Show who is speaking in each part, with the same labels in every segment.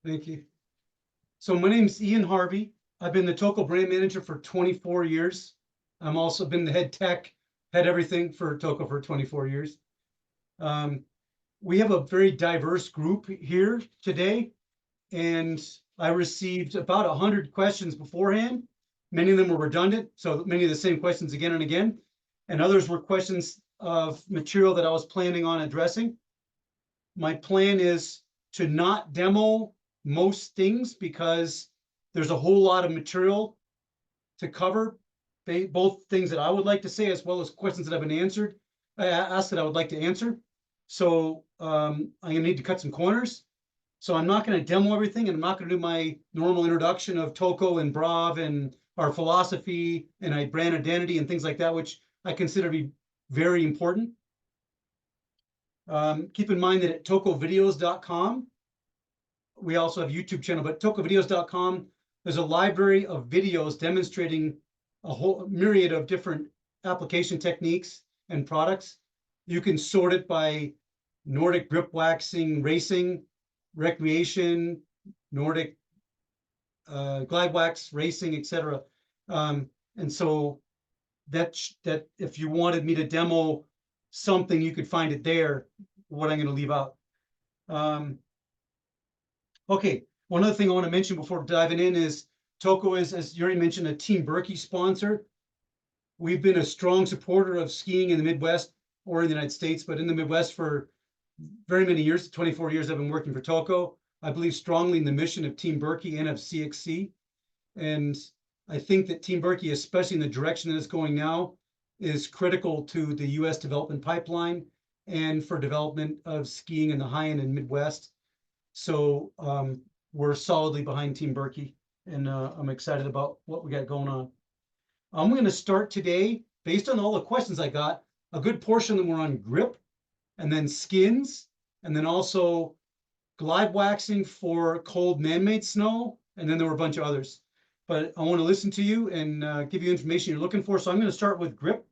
Speaker 1: Thank you. So my name's Ian Harvey. I've been the Toko brand manager for 24 years. I'm also been the head tech, head everything for Toko for 24 years. We have a very diverse group here today, and I received about 100 questions beforehand. Many of them were redundant, so many of the same questions again and again, and others were questions of material that I was planning on addressing. My plan is to not demo most things because there's a whole lot of material to cover, both things that I would like to say as well as questions that have been asked that I would like to answer. So I'm gonna need to cut some corners. So I'm not gonna demo everything, and I'm not gonna do my normal introduction of Toko and Brav and our philosophy and our brand identity and things like that, which I consider to be very important. Keep in mind that at tokovideos.com, we also have a YouTube channel, but tokovideos.com, there's a library of videos demonstrating a whole myriad of different application techniques and products. You can sort it by Nordic grip waxing, racing, recreation, Nordic glide wax, racing, etc. And so that if you wanted me to demo something, you could find it there, what I'm going to leave out. Okay, one other thing I want to mention before diving in is Toko is, as Yuri mentioned, a Team Berkey sponsor. We've been a strong supporter of skiing in the Midwest or in the United States, but in the Midwest for very many years, 24 years I've been working for Toko. I believe strongly in the mission of Team Berkey and of CXC. And I think that Team Berkey, especially in the direction that it's going now, is critical to the US development pipeline and for development of skiing in the high end and Midwest. So we're solidly behind Team Berkey, and I'm excited about what we got going on. I'm going to start today, based on all the questions I got, a good portion of them were on grip, and then skins, and then also glide waxing for cold man-made snow, and then there were a bunch of others. But I want to listen to you and give you information you're looking for. So I'm going to start with grip.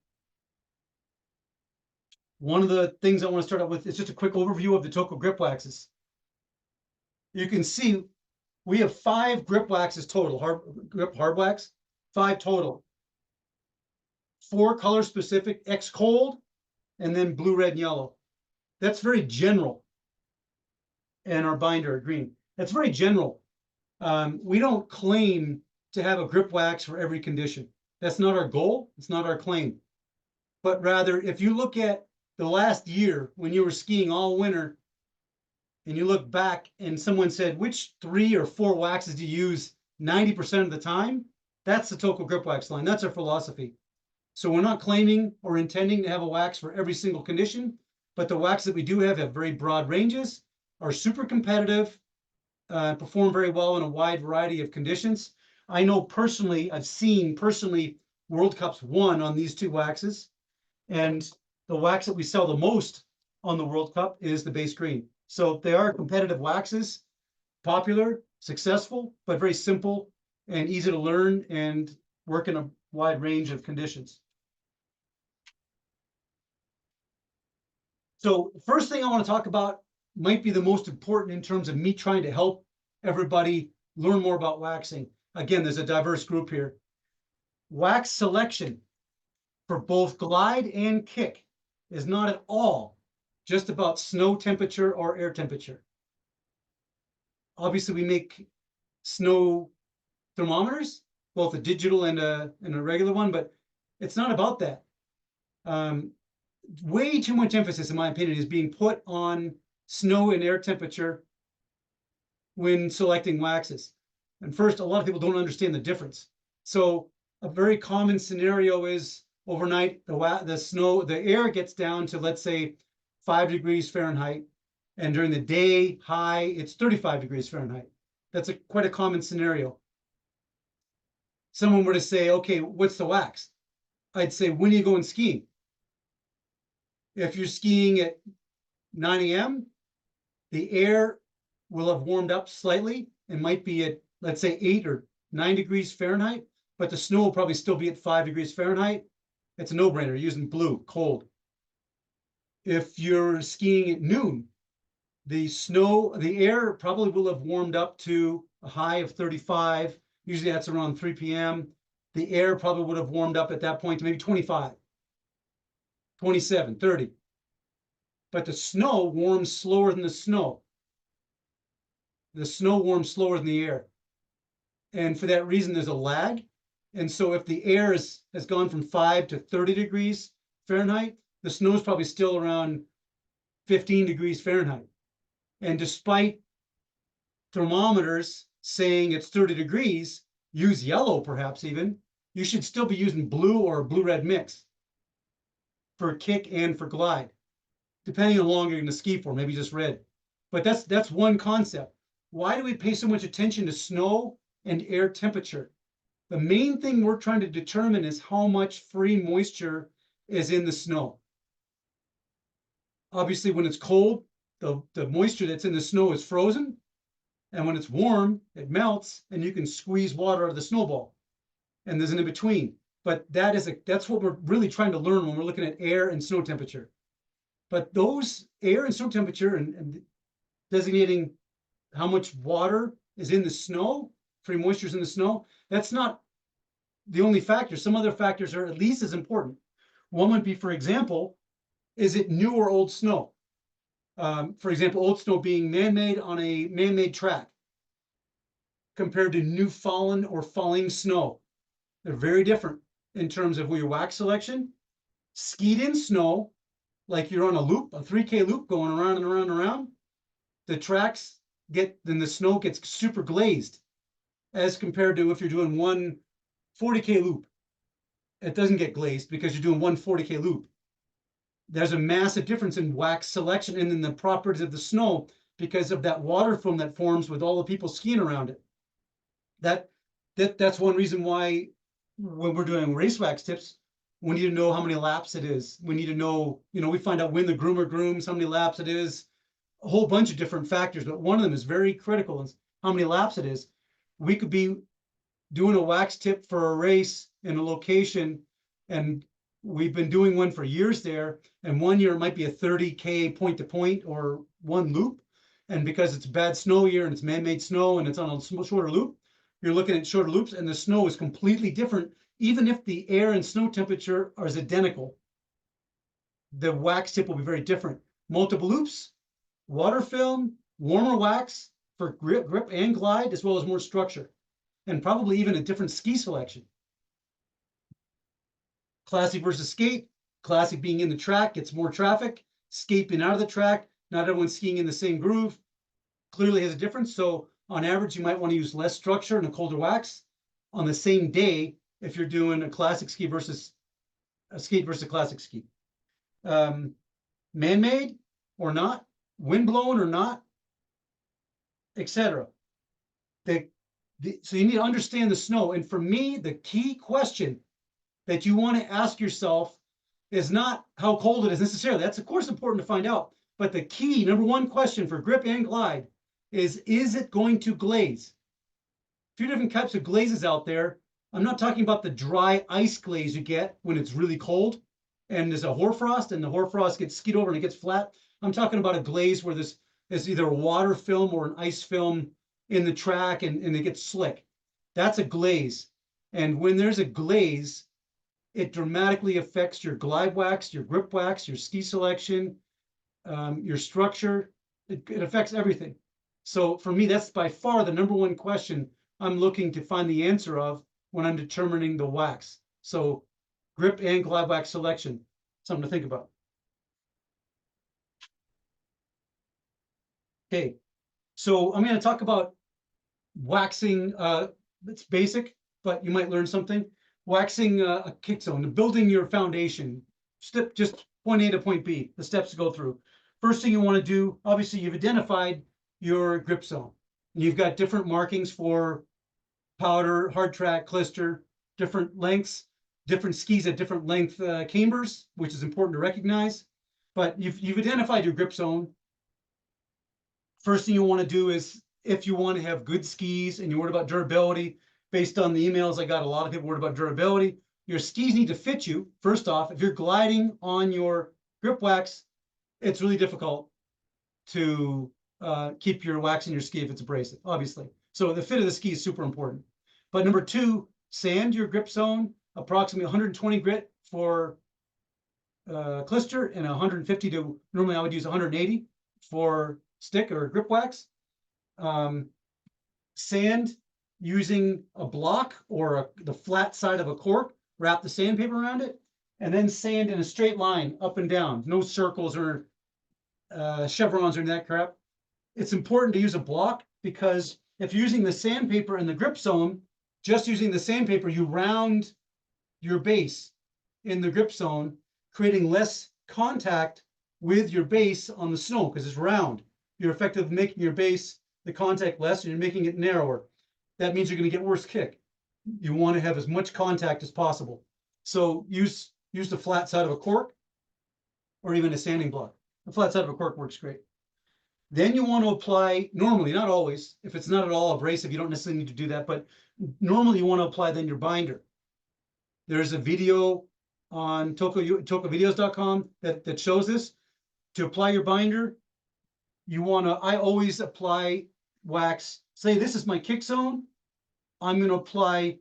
Speaker 1: One of the things I want to start out with is just a quick overview of the Toko grip waxes. You can see we have 5 grip waxes total, grip hard wax, 5 total. 4 color specific, X cold, and then blue, red, and yellow. That's very general. And our binder, green. That's very general. We don't claim to have a grip wax for every condition. That's not our goal. It's not our claim. But rather, if you look at the last year when you were skiing all winter, and you look back and someone said, which 3 or 4 waxes do you use 90% of the time? That's the Toko grip wax line. That's our philosophy. So we're not claiming or intending to have a wax for every single condition, but the waxes that we do have very broad ranges, are super competitive, perform very well in a wide variety of conditions. I know personally, I've seen personally World Cups won on these 2 waxes, and the wax that we sell the most on the World Cup is the base green. So they are competitive waxes, popular, successful, but very simple and easy to learn and work in a wide range of conditions. So first thing I want to talk about might be the most important in terms of me trying to help everybody learn more about waxing. Again, there's a diverse group here. Wax selection for both glide and kick is not at all just about snow temperature or air temperature. Obviously, we make snow thermometers, both a digital and a regular one, but it's not about that. Way too much emphasis, in my opinion, is being put on snow and air temperature when selecting waxes. And first, a lot of people don't understand the difference. So a very common scenario is overnight, the air gets down to, let's say, 5 degrees Fahrenheit, and during the day high, it's 35 degrees Fahrenheit. That's quite a common scenario. Someone were to say, okay, what's the wax? I'd say, when are you going skiing? If you're skiing at 9 a.m., the air will have warmed up slightly and might be at, let's say, 8 or 9 degrees Fahrenheit, but the snow will probably still be at 5 degrees Fahrenheit. It's a no-brainer, using blue, cold. If you're skiing at noon The snow, the air probably will have warmed up to a high of 35. Usually that's around 3 p.m. The air probably would have warmed up at that point to maybe 25, 27, 30. But the snow warms slower than the snow. The snow warms slower than the air. And for that reason, there's a lag. And so if the air has gone from 5 to 30 degrees Fahrenheit, the snow is probably still around 15 degrees Fahrenheit. And despite thermometers saying it's 30 degrees, use yellow perhaps even, you should still be using blue or a blue-red mix for kick and for glide, depending on how long you're going to ski for, maybe just red. But that's one concept. Why do we pay so much attention to snow and air temperature? The main thing we're trying to determine is how much free moisture is in the snow. Obviously, when it's cold, the moisture that's in the snow is frozen. And when it's warm, it melts and you can squeeze water out of the snowball. And there's an in-between. But that's what we're really trying to learn when we're looking at air and snow temperature. But those air and snow temperature and designating how much water is in the snow, free moisture is in the snow, that's not the only factor. Some other factors are at least as important. One would be, for example, is it new or old snow? For example, old snow being man-made on a man-made track compared to new fallen or falling snow. They're very different in terms of your wax selection. Skied in snow, like you're on a loop, a 3K loop going around and around and around, the tracks then the snow gets super glazed as compared to if you're doing one 40K loop. It doesn't get glazed because you're doing one 40K loop. There's a massive difference in wax selection and in the properties of the snow because of that water film that forms with all the people skiing around it. That's one reason why when we're doing race wax tips, we need to know how many laps it is. We need to know, we find out when the groomer grooms, how many laps it is, a whole bunch of different factors, but one of them is very critical, is how many laps it is. We could be doing a wax tip for a race in a location, and we've been doing one for years there, and one year it might be a 30K point to point or one loop, and because it's a bad snow year and it's man-made snow and it's on a shorter loop, you're looking at shorter loops and the snow is completely different. Even if the air and snow temperature are identical, the wax tip will be very different. Multiple loops, water film, warmer wax for grip and glide, as well as more structure, and probably even a different ski selection. Classic versus skate. Classic being in the track gets more traffic. Skate being out of the track, not everyone's skiing in the same groove. Clearly has a difference. So on average, you might want to use less structure and a colder wax on the same day if you're doing a classic ski versus a skate versus a classic ski. Man-made or not, wind blown or not, etc. So you need to understand the snow. And for me, the key question that you want to ask yourself is not how cold it is necessarily. That's of course important to find out. But the key, number one question for grip and glide is it going to glaze? A few different types of glazes out there. I'm not talking about the dry ice glaze you get when it's really cold and there's a hoarfrost and the hoarfrost gets skied over and it gets flat. I'm talking about a glaze where there's either a water film or an ice film in the track and it gets slick. That's a glaze. And when there's a glaze, it dramatically affects your glide wax, your grip wax, your ski selection, your structure. It affects everything. So for me, that's by far the number one question I'm looking to find the answer of when I'm determining the wax. So grip and glide wax selection, something to think about. Okay, so I'm going to talk about waxing. It's basic, but you might learn something. Waxing a kick zone, building your foundation. Step just point A to point B, the steps to go through. First thing you want to do, obviously you've identified your grip zone. And you've got different markings for powder, hard track, Klister, different lengths, different skis at different length cambers, which is important to recognize. But you've identified your grip zone. First thing you want to do is, if you want to have good skis and you're worried about durability, based on the emails I got, a lot of people worried about durability. Your skis need to fit you. First off, if you're gliding on your grip wax, it's really difficult to keep your wax in your ski if it's abrasive, obviously. So the fit of the ski is super important. But number two, sand your grip zone, approximately 120 grit for Klister and 150 to, normally I would use 180 for stick or grip wax. Sand using a block or the flat side of a cork, wrap the sandpaper around it, and then sand in a straight line up and down, no circles or chevrons or any of that crap. It's important to use a block because if you're using the sandpaper in the grip zone, just using the sandpaper, you round your base in the grip zone, creating less contact with your base on the snow because it's round. You're effectively making your base, the contact less, and you're making it narrower. That means you're going to get worse kick. You want to have as much contact as possible. So use the flat side of a cork or even a sanding block. The flat side of a cork works great. Then you want to apply, normally, not always, if it's not at all abrasive, you don't necessarily need to do that, but normally you want to apply then your binder. There's a video on tokovideos.com that shows this. To apply your binder, you want to, I always apply wax. Say this is my kick zone. I'm going to apply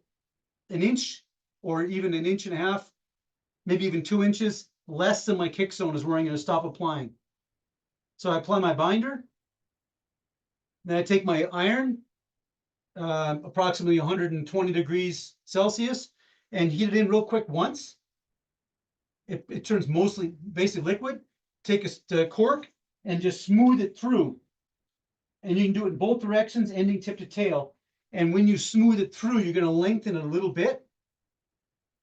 Speaker 1: an inch or even an inch and a half, maybe even 2 inches less than my kick zone is where I'm going to stop applying. So I apply my binder. Then I take my iron, approximately 120 degrees Celsius, and heat it in real quick once. It turns mostly basically liquid. Take a cork and just smooth it through. And you can do it in both directions, ending tip to tail. And when you smooth it through, you're going to lengthen it a little bit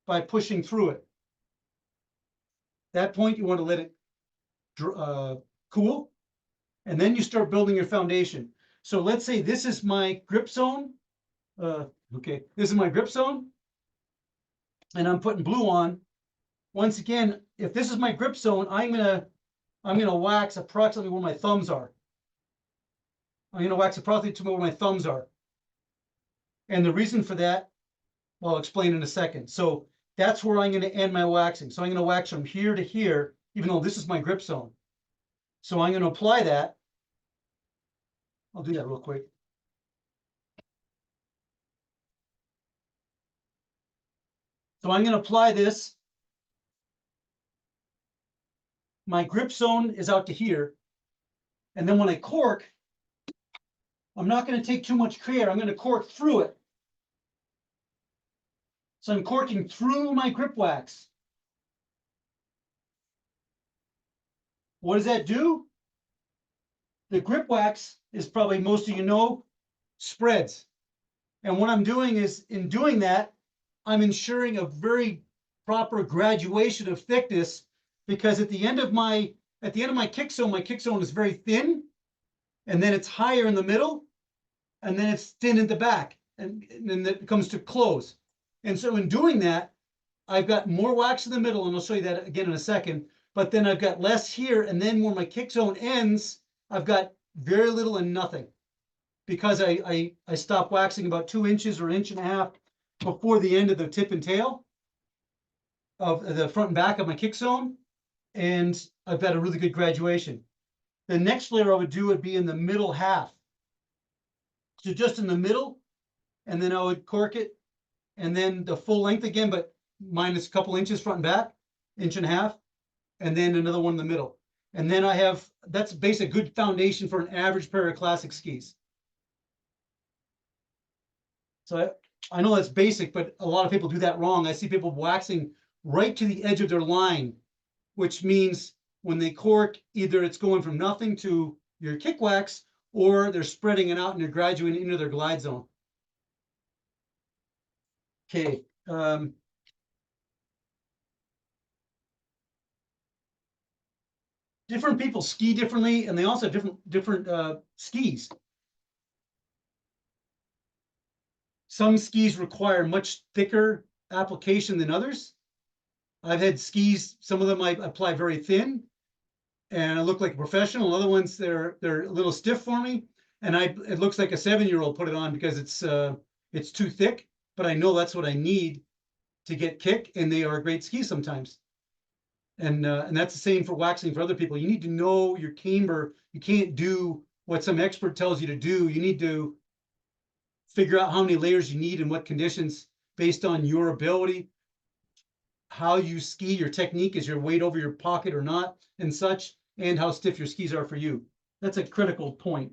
Speaker 1: by pushing through it. At that point, you want to let it cool. And then you start building your foundation. So let's say this is my grip zone. Okay, this is my grip zone. And I'm putting blue on. Once again, if this is my grip zone, I'm gonna wax approximately where my thumbs are. I'm gonna wax approximately to where my thumbs are. And the reason for that, well, I'll explain in a second. So that's where I'm gonna end my waxing. So I'm gonna wax from here to here, even though this is my grip zone. So I'm gonna apply that. I'll do that real quick. So I'm going to apply this. My grip zone is out to here. And then when I cork, I'm not going to take too much care. I'm going to cork through it. So I'm corking through my grip wax. What does that do? The grip wax is probably, most of you know, spreads. And what I'm doing is, in doing that, I'm ensuring a very proper graduation of thickness, because at the end of my kick zone is very thin, and then it's higher in the middle, and then it's thin in the back, and then it comes to close. And so in doing that, I've got more wax in the middle, and I'll show you that again in a second, but then I've got less here, and then where my kick zone ends, I've got very little and nothing, because I stop waxing about 2 inches or 1.5 inches before the end of the tip and tail of the front and back of my kick zone, and I've got a really good graduation. The next layer I would do would be in the middle half. So just in the middle, and then I would cork it, and then the full length again, but minus a couple inches front and back, 1.5 inches, and then another one in the middle. And then I have, that's basically a good foundation for an average pair of classic skis. So I know that's basic, but a lot of people do that wrong. I see people waxing right to the edge of their line, which means when they cork, either it's going from nothing to your kick wax, or they're spreading it out and they're graduating into their glide zone. Okay. Different people ski differently, and they also have different skis. Some skis require much thicker application than others. I've had skis, some of them I apply very thin, and I look like a professional. Other ones, they're a little stiff for me, and it looks like a 7-year-old put it on because it's too thick. But I know that's what I need to get kick, and they are great skis sometimes. And that's the same for waxing for other people. You need to know your camber. You can't do what some expert tells you to do. You need to figure out how many layers you need and what conditions based on your ability, how you ski, your technique, is your weight over your pocket or not, and such, and how stiff your skis are for you. That's a critical point.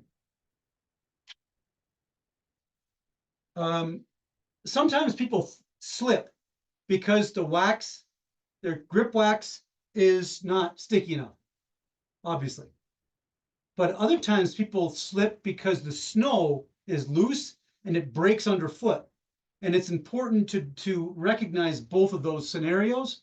Speaker 1: Sometimes people slip because the wax, their grip wax, is not sticky enough, obviously. But other times people slip because the snow is loose and it breaks underfoot. And it's important to recognize both of those scenarios.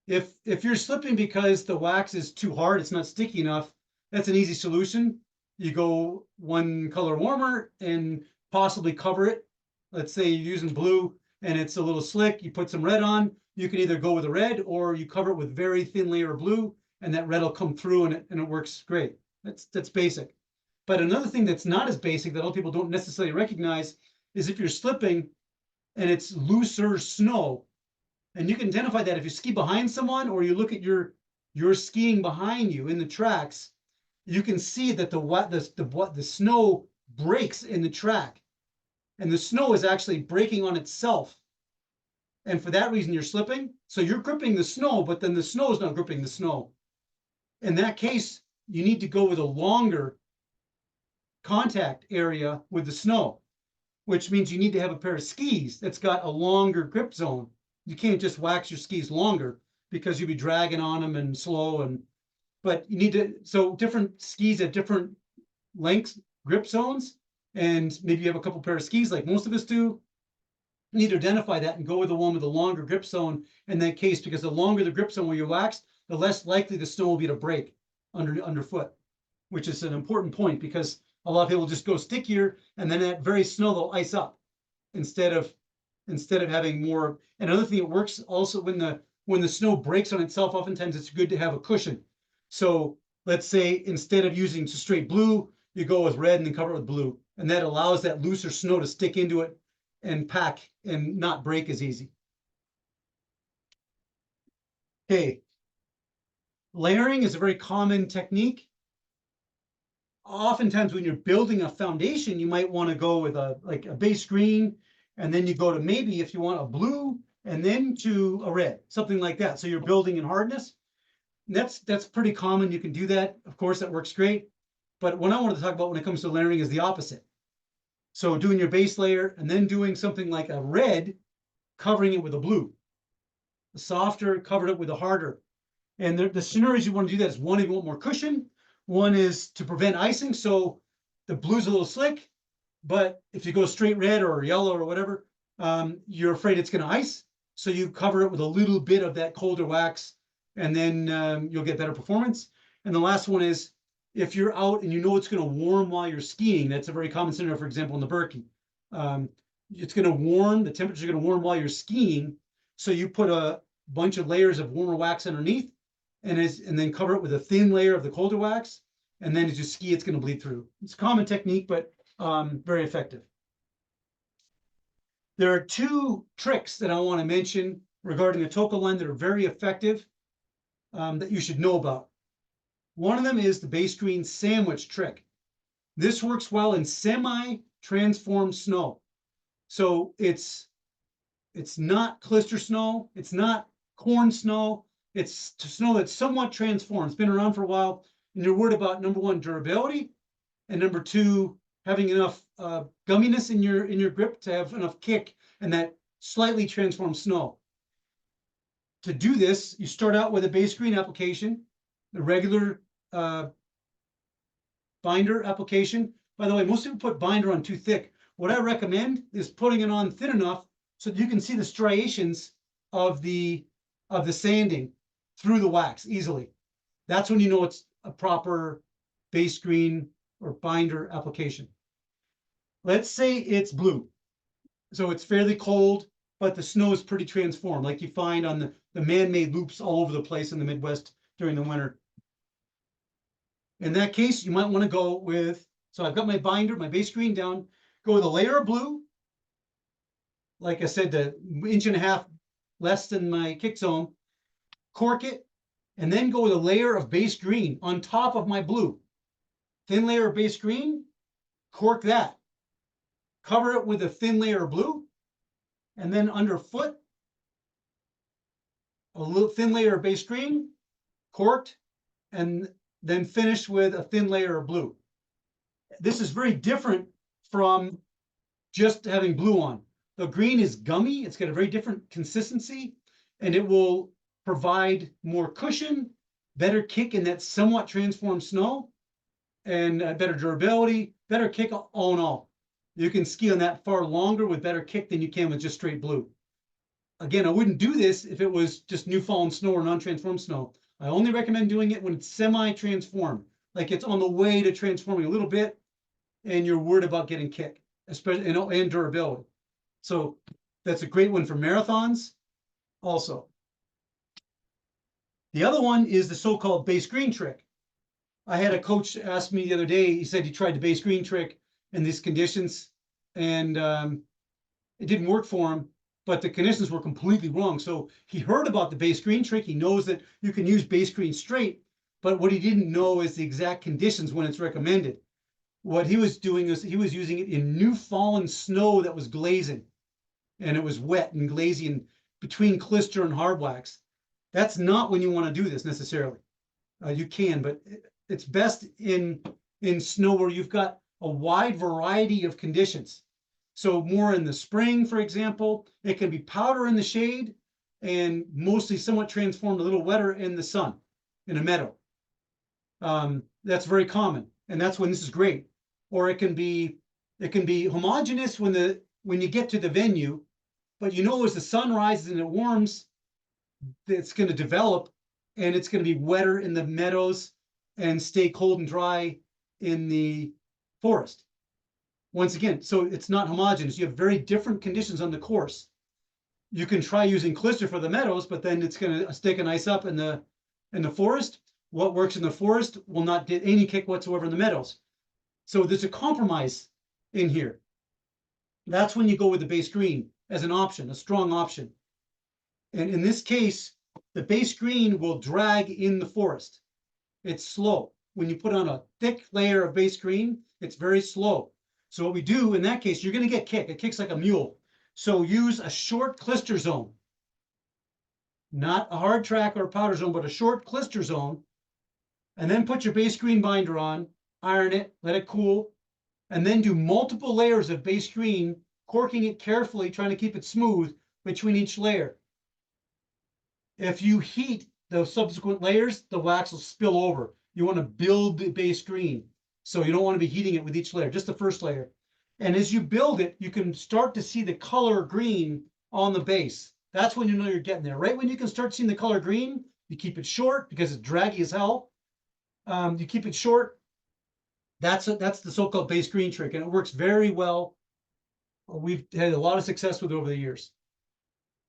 Speaker 1: If you're slipping because the wax is too hard, it's not sticky enough, that's an easy solution. You go one color warmer and possibly cover it. Let's say you're using blue and it's a little slick, you put some red on. You can either go with a red or you cover it with very thin layer of blue, and that red will come through and it works great. That's basic. But another thing that's not as basic that other people don't necessarily recognize is if you're slipping and it's looser snow, and you can identify that if you ski behind someone or you look at your skiing behind you in the tracks, you can see that the snow breaks in the track, and the snow is actually breaking on itself. And for that reason, you're slipping. So you're gripping the snow, but then the snow is not gripping the snow. In that case, you need to go with a longer contact area with the snow, which means you need to have a pair of skis that's got a longer grip zone. You can't just wax your skis longer because you'll be dragging on them and slow. But you need to, so different skis have different lengths, grip zones, and maybe you have a couple pair of skis like most of us do. You need to identify that and go with the one with the longer grip zone in that case, because the longer the grip zone where you wax, the less likely the snow will be to break underfoot, which is an important point because a lot of people just go stickier and then that very snow they'll ice up instead of having more. Another thing that works also when the snow breaks on itself, oftentimes it's good to have a cushion. So let's say instead of using straight blue, you go with red and then cover it with blue, and that allows that looser snow to stick into it and pack and not break as easy. Okay, layering is a very common technique. Oftentimes when you're building a foundation, you might want to go with a base green, and then you go to maybe, if you want, a blue, and then to a red, something like that. So you're building in hardness. That's pretty common. You can do that. Of course, that works great. But what I wanted to talk about when it comes to layering is the opposite. So doing your base layer and then doing something like a red, covering it with a blue. The softer, covered it with a harder. And the scenarios you want to do that is, one, if you want more cushion. One is to prevent icing. So the blue's a little slick, but if you go straight red or yellow or whatever, you're afraid it's going to ice. So you cover it with a little bit of that colder wax, and then you'll get better performance. And the last one is, if you're out and you know it's going to warm while you're skiing, that's a very common scenario, for example, in the Birkie. It's going to warm, the temperature is going to warm while you're skiing. So you put a bunch of layers of warmer wax underneath, and then cover it with a thin layer of the colder wax. And then as you ski, it's going to bleed through. It's a common technique, but very effective. There are two tricks that I want to mention regarding the Toko line that are very effective that you should know about. One of them is the base green sandwich trick. This works well in semi-transformed snow. So it's not Klister snow, it's not corn snow, it's snow that's somewhat transformed. It's been around for a while, and you're worried about, number one, durability, and number two, having enough gumminess in your grip to have enough kick and that slightly transformed snow. To do this, you start out with a base green application, the regular binder application. By the way, most people put binder on too thick. What I recommend is putting it on thin enough so that you can see the striations of the sanding through the wax easily. That's when you know it's a proper base green or binder application. Let's say it's blue. So it's fairly cold, but the snow is pretty transformed, like you find on the man-made loops all over the place in the Midwest during the winter. In that case, you might want to go with, so I've got my binder, my base green down, go with a layer of blue. Like I said, the 1.5 inches less than my kick zone, cork it, and then go with a layer of base green on top of my blue. thin layer of base green, cork that. Cover it with a thin layer of blue, and then underfoot, a little thin layer of base green, corked, and then finish with a thin layer of blue. This is very different from just having blue on. The green is gummy, it's got a very different consistency, and it will provide more cushion, better kick in that somewhat transformed snow, and better durability, better kick all in all. You can ski on that far longer with better kick than you can with just straight blue. Again, I wouldn't do this if it was just new fallen snow or non-transformed snow. I only recommend doing it when it's semi-transformed, like it's on the way to transforming a little bit, and you're worried about getting kick, especially and durability. So that's a great one for marathons also. The other one is the so-called base green trick. I had a coach ask me the other day, he said he tried the base green trick in these conditions, and it didn't work for him, but the conditions were completely wrong. So he heard about the base green trick. He knows that you can use base green straight, but what he didn't know is the exact conditions when it's recommended. What he was doing is he was using it in new fallen snow that was glazing, and it was wet and glazy and between Klister and hard wax. That's not when you want to do this necessarily. You can, but it's best in snow where you've got a wide variety of conditions. So more in the spring, for example, it can be powder in the shade and mostly somewhat transformed, a little wetter in the sun, in a meadow. That's very common, and that's when this is great. Or it can be homogeneous when you get to the venue, but you know as the sun rises and it warms, it's going to develop, and it's going to be wetter in the meadows and stay cold and dry in the forest. Once again, so it's not homogeneous. You have very different conditions on the course. You can try using Klister for the meadows, but then it's going to stick and ice up in the forest. What works in the forest will not get any kick whatsoever in the meadows. So there's a compromise in here. That's when you go with the base green as an option, a strong option. And in this case, the base green will drag in the forest. It's slow. When you put on a thick layer of base green, it's very slow. So what we do in that case, you're going to get kick. It kicks like a mule. So use a short Klister zone. Not a hard track or a powder zone, but a short Klister zone. And then put your base green binder on, iron it, let it cool, and then do multiple layers of base green, corking it carefully, trying to keep it smooth between each layer. If you heat the subsequent layers, the wax will spill over. You want to build the base green. So you don't want to be heating it with each layer, just the first layer. And as you build it, you can start to see the color green on the base. That's when you know you're getting there. Right when you can start seeing the color green, you keep it short because it's draggy as hell. You keep it short. That's the so-called base green trick, and it works very well. We've had a lot of success with it over the years.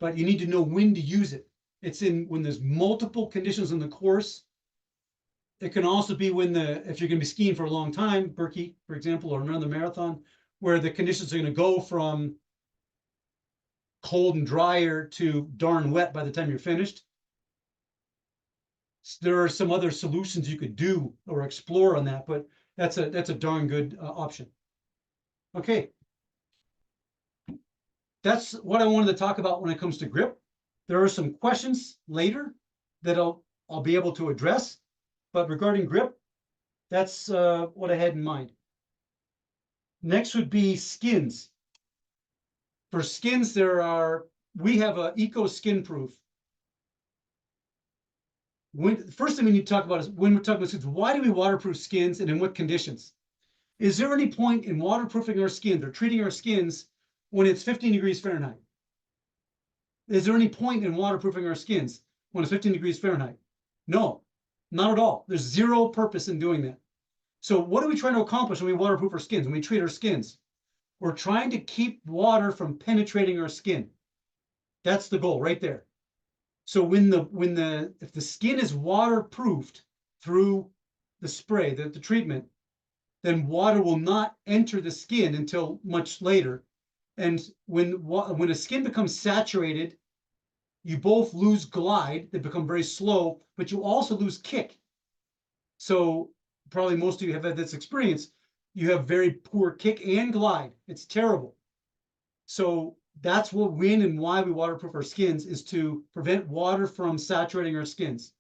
Speaker 1: But you need to know when to use it. It's when there's multiple conditions on the course. It can also be if you're going to be skiing for a long time, Berkey, for example, or another marathon, where the conditions are going to go from cold and drier to darn wet by the time you're finished. There are some other solutions you could do or explore on that, but that's a darn good option. Okay. That's what I wanted to talk about when it comes to grip. There are some questions later that I'll be able to address, but regarding grip, that's what I had in mind. Next would be skins. For skins, we have an eco skin proof. First thing we need to talk about is when we're talking about skins, why do we waterproof skins and in what conditions? Is there any point in waterproofing our skins or treating our skins when it's 15 degrees Fahrenheit? Is there any point in waterproofing our skins when it's 15 degrees Fahrenheit? No, not at all. There's zero purpose in doing that. So what are we trying to accomplish when we waterproof our skins, when we treat our skins? We're trying to keep water from penetrating our skin. That's the goal right there. So if the skin is waterproofed through the spray, the treatment, then water will not enter the skin until much later. And when a skin becomes saturated, you both lose glide, they become very slow, but you also lose kick. So probably most of you have had this experience, you have very poor kick and glide. It's terrible. So that's when and why we waterproof our skins, is to prevent water from saturating our skins.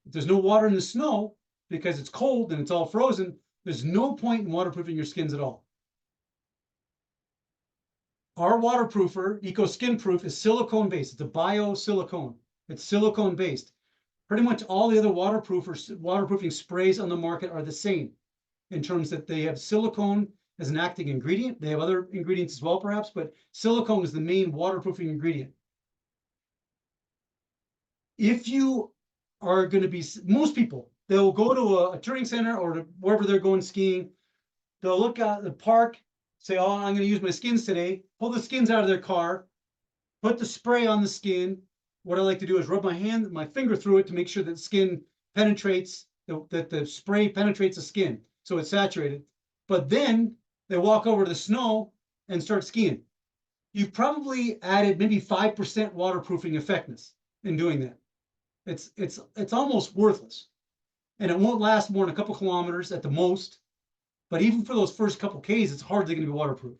Speaker 1: If there's no water in the snow because it's cold and it's all frozen, there's no point in waterproofing your skins at all. Our waterproofer, Eco Skin Proof, is silicone based. It's a bio silicone. It's silicone based. Pretty much all the other waterproofing sprays on the market are the same in terms that they have silicone as an active ingredient. They have other ingredients as well, perhaps, but silicone is the main waterproofing ingredient. If you are going to be, most people, they'll go to a touring center or to wherever they're going skiing. They'll look at the park, say, oh, I'm going to use my skins today, pull the skins out of their car, put the spray on the skin. What I like to do is rub my finger through it to make sure that the skin penetrates, that the spray penetrates the skin, so it's saturated. But then they walk over to the snow and start skiing. You've probably added maybe 5% waterproofing effectiveness in doing that. It's almost worthless. And it won't last more than a couple kilometers at the most. But even for those first couple Ks, it's hardly going to be waterproof.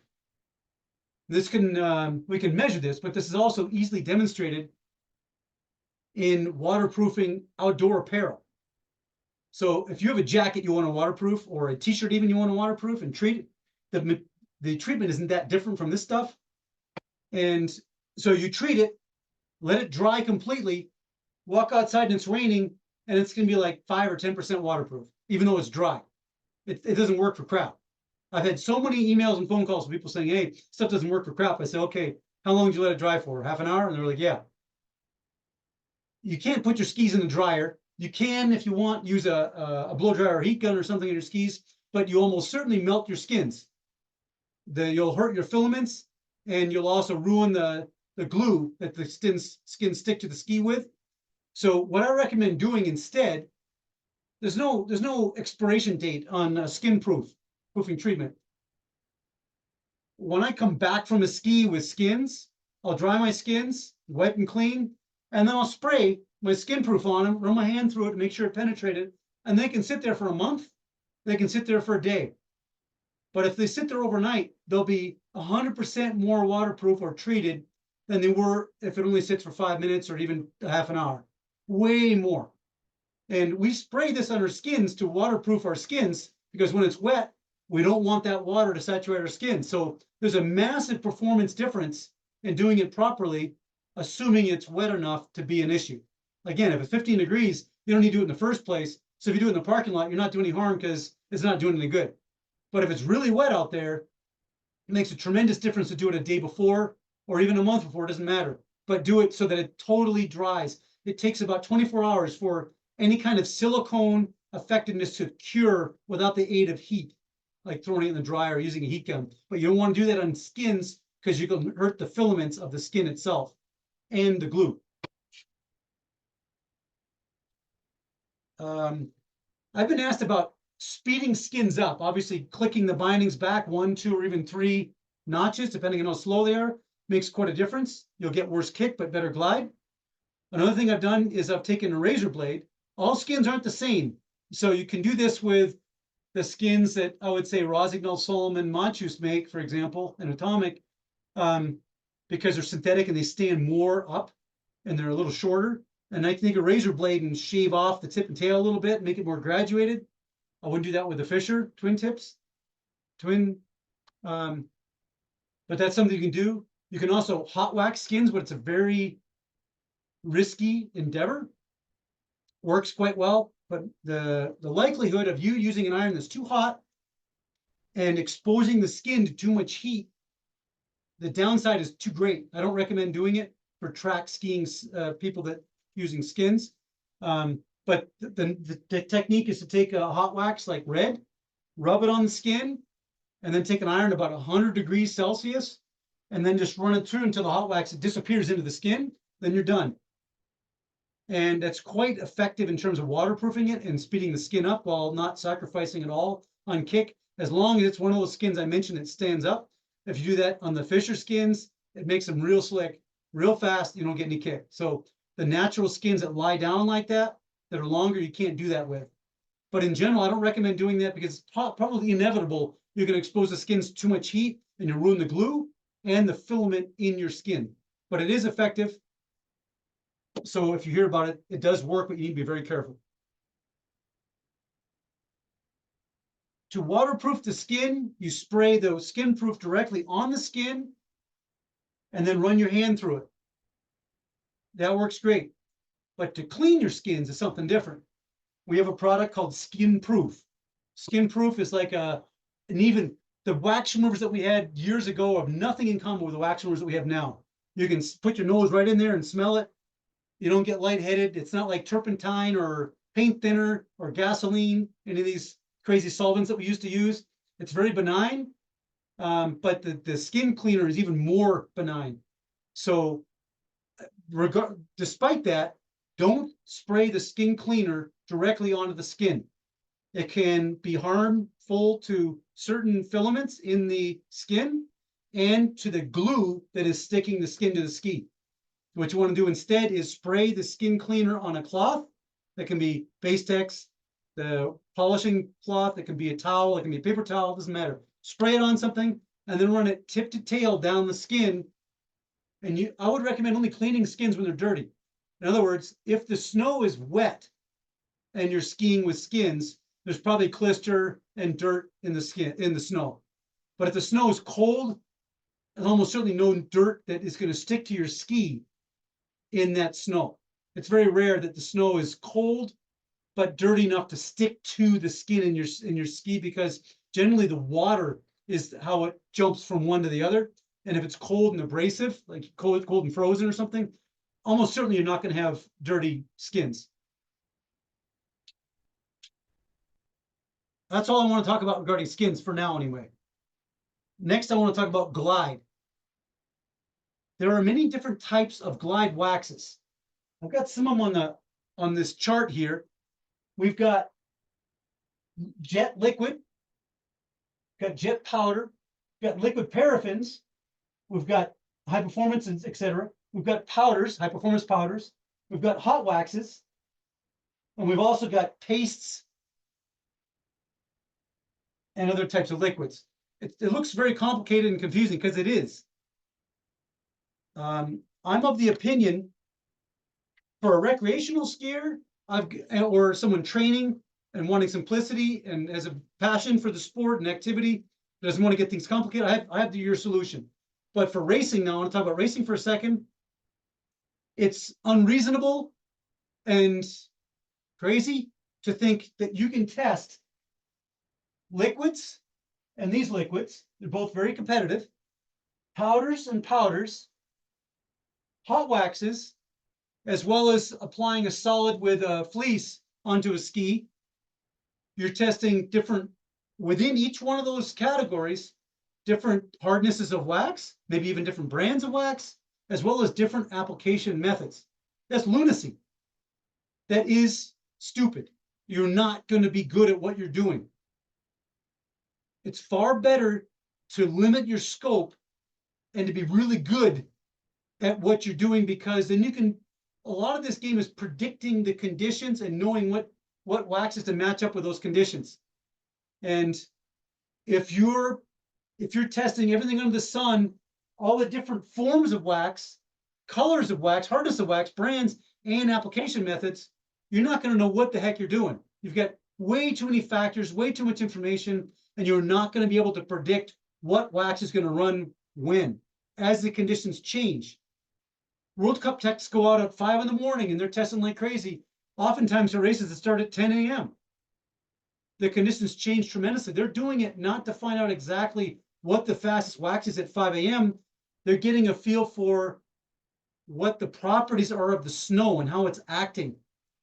Speaker 1: This can, we can measure this, but this is also easily demonstrated in waterproofing outdoor apparel. So if you have a jacket you want to waterproof, or a t-shirt even you want to waterproof and treat it, the treatment isn't that different from this stuff. And so you treat it, let it dry completely, walk outside and it's raining, and it's going to be like 5 or 10% waterproof, even though it's dry. It doesn't work for crap. I've had so many emails and phone calls from people saying, hey, stuff doesn't work for crap. I say, okay, how long did you let it dry for? Half an hour? And they're like, yeah. You can't put your skis in the dryer. You can, if you want, use a blow dryer or heat gun or something in your skis, but you almost certainly melt your skins. You'll hurt your filaments, and you'll also ruin the glue that the skins stick to the ski with. So what I recommend doing instead, there's no expiration date on skin proofing treatment. When I come back from a ski with skins, I'll dry my skins, wipe them clean, and then I'll spray my skin proof on them, run my hand through it to make sure it penetrated, and they can sit there for a month. They can sit there for a day. But if they sit there overnight, they'll be 100% more waterproof or treated than they were if it only sits for 5 minutes or even a half an hour. Way more. And we spray this on our skins to waterproof our skins, because when it's wet, we don't want that water to saturate our skin. So there's a massive performance difference in doing it properly, assuming it's wet enough to be an issue. Again, if it's 15 degrees, you don't need to do it in the first place. So if you do it in the parking lot, you're not doing any harm because it's not doing any good. But if it's really wet out there, it makes a tremendous difference to do it a day before or even a month before, it doesn't matter. But do it so that it totally dries. It takes about 24 hours for any kind of silicone effectiveness to cure without the aid of heat, like throwing it in the dryer or using a heat gun. But you don't want to do that on skins because you can hurt the filaments of the skin itself and the glue. I've been asked about speeding skins up, obviously clicking the bindings back 1, 2, or even 3 notches, depending on how slow they are, makes quite a difference. You'll get worse kick, but better glide. Another thing I've done is I've taken a razor blade. All skins aren't the same. So you can do this with the skins that I would say Rosignol, Solomon, Monchus make, for example, and Atomic, because they're synthetic and they stand more up and they're a little shorter. And I can take a razor blade and shave off the tip and tail a little bit, make it more graduated. I wouldn't do that with the Fisher twin tips, but that's something you can do. You can also hot wax skins, but it's a very risky endeavor. Works quite well, but the likelihood of you using an iron that's too hot and exposing the skin to too much heat, the downside is too great. I don't recommend doing it for track skiing people that using skins. But the technique is to take a hot wax like red, rub it on the skin, and then take an iron about 100 degrees Celsius, and then just run it through until the hot wax disappears into the skin. Then you're done. And that's quite effective in terms of waterproofing it and speeding the skin up while not sacrificing at all on kick, as long as it's one of those skins I mentioned that stands up. If you do that on the Fisher skins, it makes them real slick, real fast. You don't get any kick. So the natural skins that lie down like that are longer, you can't do that with. But in general, I don't recommend doing that because it's probably inevitable. You're going to expose the skins to too much heat and you ruin the glue and the filament in your skin. But it is effective. So if you hear about it, it does work, but you need to be very careful. To waterproof the skin, you spray the Skinproof directly on the skin and then run your hand through it. That works great. But to clean your skins is something different. We have a product called Skinproof. Skinproof is like even the wax removers that we had years ago have nothing in common with the wax removers that we have now. You can put your nose right in there and smell it. You don't get lightheaded. It's not like turpentine or paint thinner or gasoline, any of these crazy solvents that we used to use. It's very benign, but the skin cleaner is even more benign. So despite that, don't spray the skin cleaner directly onto the skin. It can be harmful to certain filaments in the skin and to the glue that is sticking the skin to the ski. What you want to do instead is spray the skin cleaner on a cloth. That can be Base-Tex, the polishing cloth. It can be a towel. It can be a paper towel. It doesn't matter. Spray it on something and then run it tip to tail down the skin. And I would recommend only cleaning skins when they're dirty. In other words, if the snow is wet and you're skiing with skins, there's probably Klister and dirt in the snow. But if the snow is cold, there's almost certainly no dirt that is going to stick to your ski in that snow. It's very rare that the snow is cold but dirty enough to stick to the skin in your ski, because generally the water is how it jumps from one to the other. And if it's cold and abrasive, like cold and frozen or something, almost certainly you're not going to have dirty skins. That's all I want to talk about regarding skins for now anyway. Next, I want to talk about Glide. There are many different types of Glide waxes. I've got some of them on this chart here. We've got jet liquid, got jet powder, got liquid paraffins, we've got high performance, etc. We've got powders, high performance powders, we've got hot waxes, and we've also got pastes and other types of liquids. It looks very complicated and confusing because it is. I'm of the opinion for a recreational skier or someone training and wanting simplicity and has a passion for the sport and activity, doesn't want to get things complicated, I have your solution. But for racing now, I want to talk about racing for a second. It's unreasonable and crazy to think that you can test liquids, and these liquids, they're both very competitive, powders and powders, hot waxes, as well as applying a solid with a fleece onto a ski. You're testing different, within each one of those categories, different hardnesses of wax, maybe even different brands of wax, as well as different application methods. That's lunacy. That is stupid. You're not going to be good at what you're doing. It's far better to limit your scope and to be really good at what you're doing, because then you can, a lot of this game is predicting the conditions and knowing what waxes to match up with those conditions. And if you're testing everything under the sun, all the different forms of wax, colors of wax, hardness of wax, brands, and application methods, you're not going to know what the heck you're doing. You've got way too many factors, way too much information, and you're not going to be able to predict what wax is going to run when, as the conditions change. World Cup techs go out at 5 in the morning and they're testing like crazy. Oftentimes the races that start at 10 a.m. The conditions change tremendously. They're doing it not to find out exactly what the fastest wax is at 5 a.m. They're getting a feel for what the properties are of the snow and how it's acting.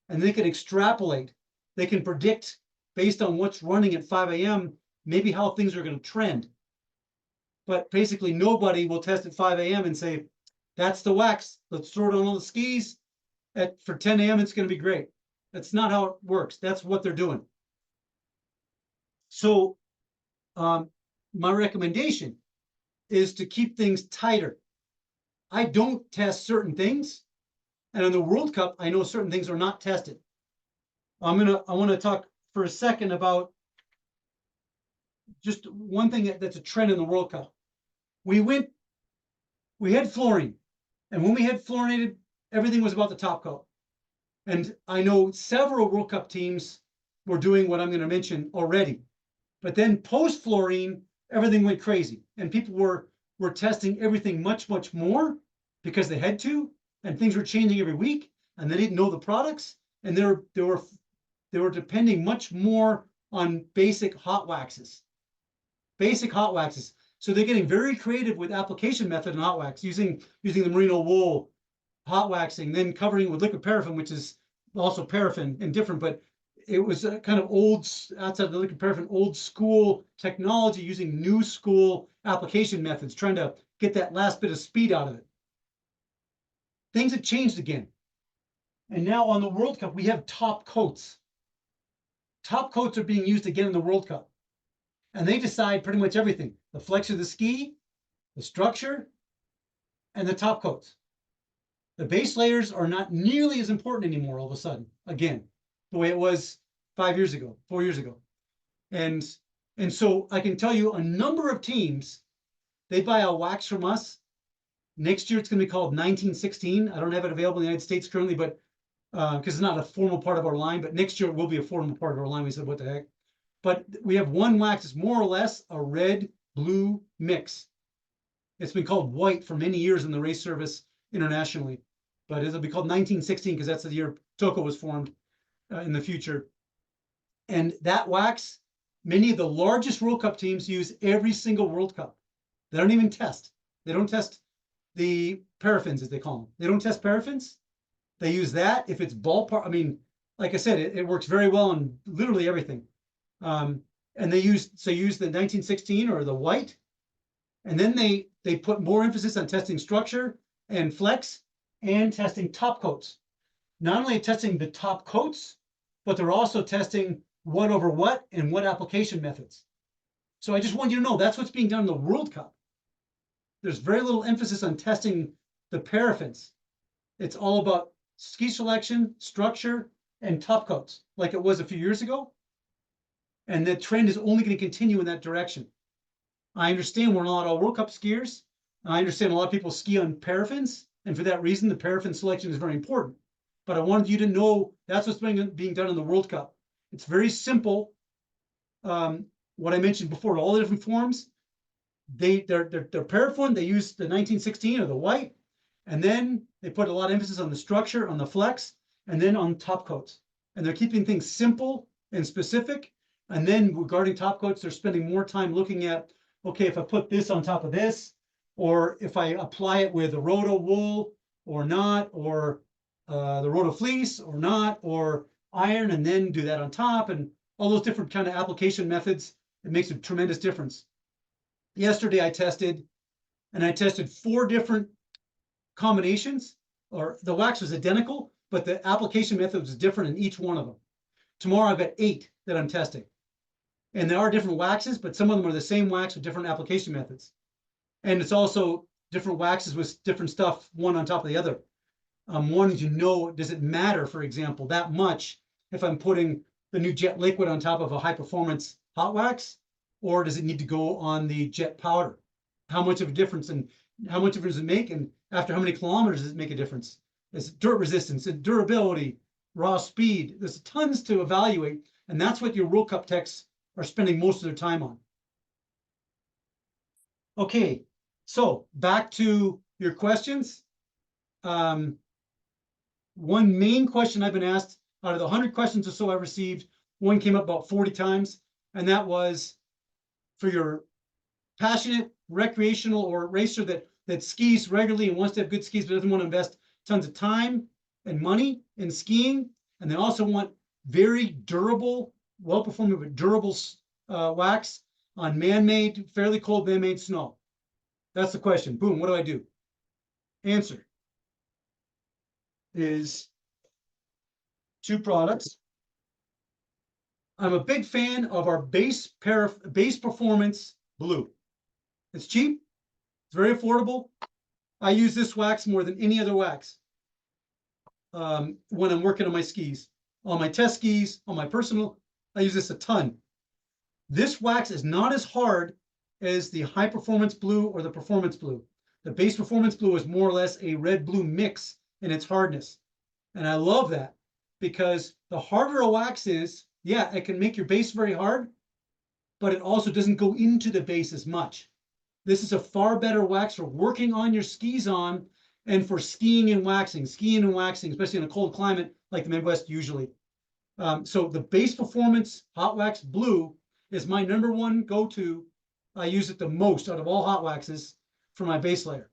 Speaker 1: And they can extrapolate. They can predict based on what's running at 5 a.m. maybe how things are going to trend. But basically nobody will test at 5 a.m. and say, that's the wax, let's throw it on all the skis. For 10 a.m. it's going to be great. That's not how it works. That's what they're doing. So my recommendation is to keep things tighter. I don't test certain things, and in the World Cup, I know certain things are not tested. I want to talk for a second about just one thing that's a trend in the World Cup. We had fluorine, and when we had fluorinated, everything was about the top coat. And I know several World Cup teams were doing what I'm going to mention already. But then post fluorine, everything went crazy, and people were testing everything much more because they had to, and things were changing every week, and they didn't know the products, and they were depending much more on basic hot waxes. So they're getting very creative with application method and hot wax, using the merino wool, hot waxing, then covering it with liquid paraffin, which is also paraffin and different, but it was a kind of old, outside of the liquid paraffin, old school technology using new school application methods, trying to get that last bit of speed out of it. Things have changed again. And now on the World Cup, we have top coats. Top coats are being used again in the World Cup. And they decide pretty much everything: the flex of the ski, the structure, and the top coats. The base layers are not nearly as important anymore all of a sudden, again, the way it was 5 years ago, 4 years ago. And so I can tell you a number of teams, they buy a wax from us. Next year, it's going to be called 1916. I don't have it available in the United States currently, but because it's not a formal part of our line, but next year it will be a formal part of our line. We said, what the heck? But we have one wax that's more or less a red-blue mix. It's been called white for many years in the race service internationally, but it'll be called 1916 because that's the year Toko was formed in the future. And that wax, many of the largest World Cup teams use every single World Cup. They don't even test. They don't test the paraffins, as they call them. They don't test paraffins. They use that if it's ballpark. I mean, like I said, it works very well on literally everything. And they use the 1916 or the white, and then they put more emphasis on testing structure and flex and testing top coats. Not only testing the top coats, but they're also testing what over what and what application methods. So I just want you to know that's what's being done in the World Cup. There's very little emphasis on testing the paraffins. It's all about ski selection, structure, and top coats, like it was a few years ago. And the trend is only going to continue in that direction. I understand we're not all World Cup skiers. I understand a lot of people ski on paraffins, and for that reason, the paraffin selection is very important. But I wanted you to know that's what's being done in the World Cup. It's very simple. What I mentioned before, all the different forms, they're paraffin. They use the 1916 or the white, and then they put a lot of emphasis on the structure, on the flex, and then on top coats. And they're keeping things simple and specific. And then regarding top coats, they're spending more time looking at, okay, if I put this on top of this, or if I apply it with a roto wool or not, or the roto fleece or not, or iron and then do that on top, and all those different kind of application methods, it makes a tremendous difference. Yesterday I tested 4 different combinations, or the wax was identical, but the application method was different in each one of them. Tomorrow I've got 8 that I'm testing. And there are different waxes, but some of them are the same wax with different application methods. And it's also different waxes with different stuff, one on top of the other. I'm wanting to know, does it matter, for example, that much if I'm putting the new jet liquid on top of a high performance hot wax, or does it need to go on the jet powder? How much of a difference, and how much of it does it make? And after how many kilometers does it make a difference? There's dirt resistance and durability, raw speed. There's tons to evaluate. And that's what your World Cup techs are spending most of their time on. Okay, so back to your questions. One main question I've been asked, out of the 100 questions or so I received, one came up about 40 times, and that was for your passionate recreational or racer that skis regularly and wants to have good skis but doesn't want to invest tons of time and money in skiing, and they also want very durable, well-performing but durable wax on man-made, fairly cold man-made snow. That's the question. Boom, what do I do? Answer is 2 products. I'm a big fan of our base performance blue. It's cheap, it's very affordable. I use this wax more than any other wax when I'm working on my skis, on my test skis, on my personal I use this a ton. This wax is not as hard as the high performance blue or the performance blue. The base performance blue is more or less a red blue mix in its hardness. And I love that because the harder a wax is, yeah, it can make your base very hard, but it also doesn't go into the base as much. This is a far better wax for working on your skis on and for skiing and waxing, especially in a cold climate like the Midwest usually. So the base performance hot wax blue is my #1 go-to. I use it the most out of all hot waxes for my base layer.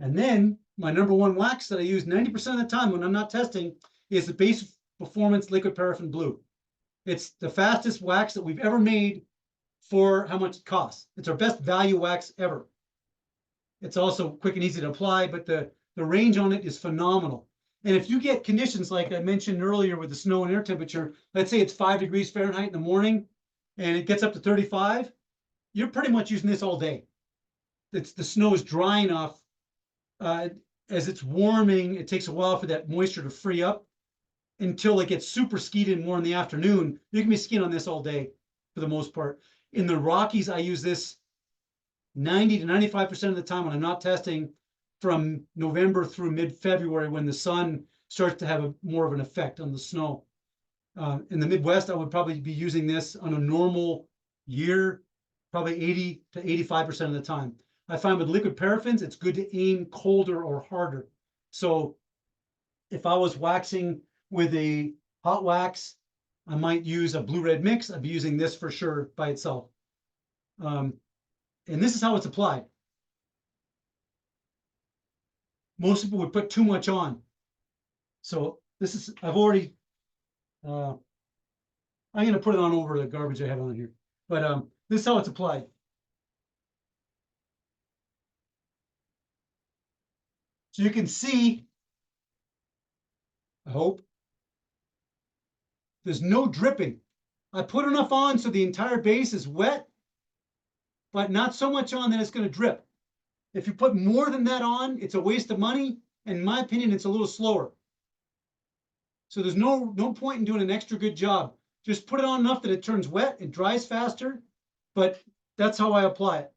Speaker 1: And then my #1 wax that I use 90% of the time when I'm not testing is the base performance liquid paraffin blue. It's the fastest wax that we've ever made for how much it costs. It's our best value wax ever. It's also quick and easy to apply, but the range on it is phenomenal. And if you get conditions like I mentioned earlier with the snow and air temperature, let's say it's 5 degrees Fahrenheit in the morning and it gets up to 35, you're pretty much using this all day. The snow is dry enough. As it's warming, it takes a while for that moisture to free up until it gets super skied in more in the afternoon. You can be skiing on this all day for the most part. In the Rockies, I use this 90 to 95% of the time when I'm not testing, from November through mid-February when the sun starts to have more of an effect on the snow. In the Midwest, I would probably be using this on a normal year, probably 80 to 85% of the time. I find with liquid paraffins, it's good to aim colder or harder. So if I was waxing with a hot wax, I might use a blue-red mix. I'd be using this for sure by itself. And this is how it's applied. Most people would put too much on. So this is, I'm going to put it on over the garbage I have on here. But this is how it's applied. So you can see, I hope, there's no dripping. I put enough on so the entire base is wet, but not so much on that it's going to drip. If you put more than that on, it's a waste of money. In my opinion, it's a little slower. So there's no point in doing an extra good job. Just put it on enough that it turns wet, it dries faster, but that's how I apply it.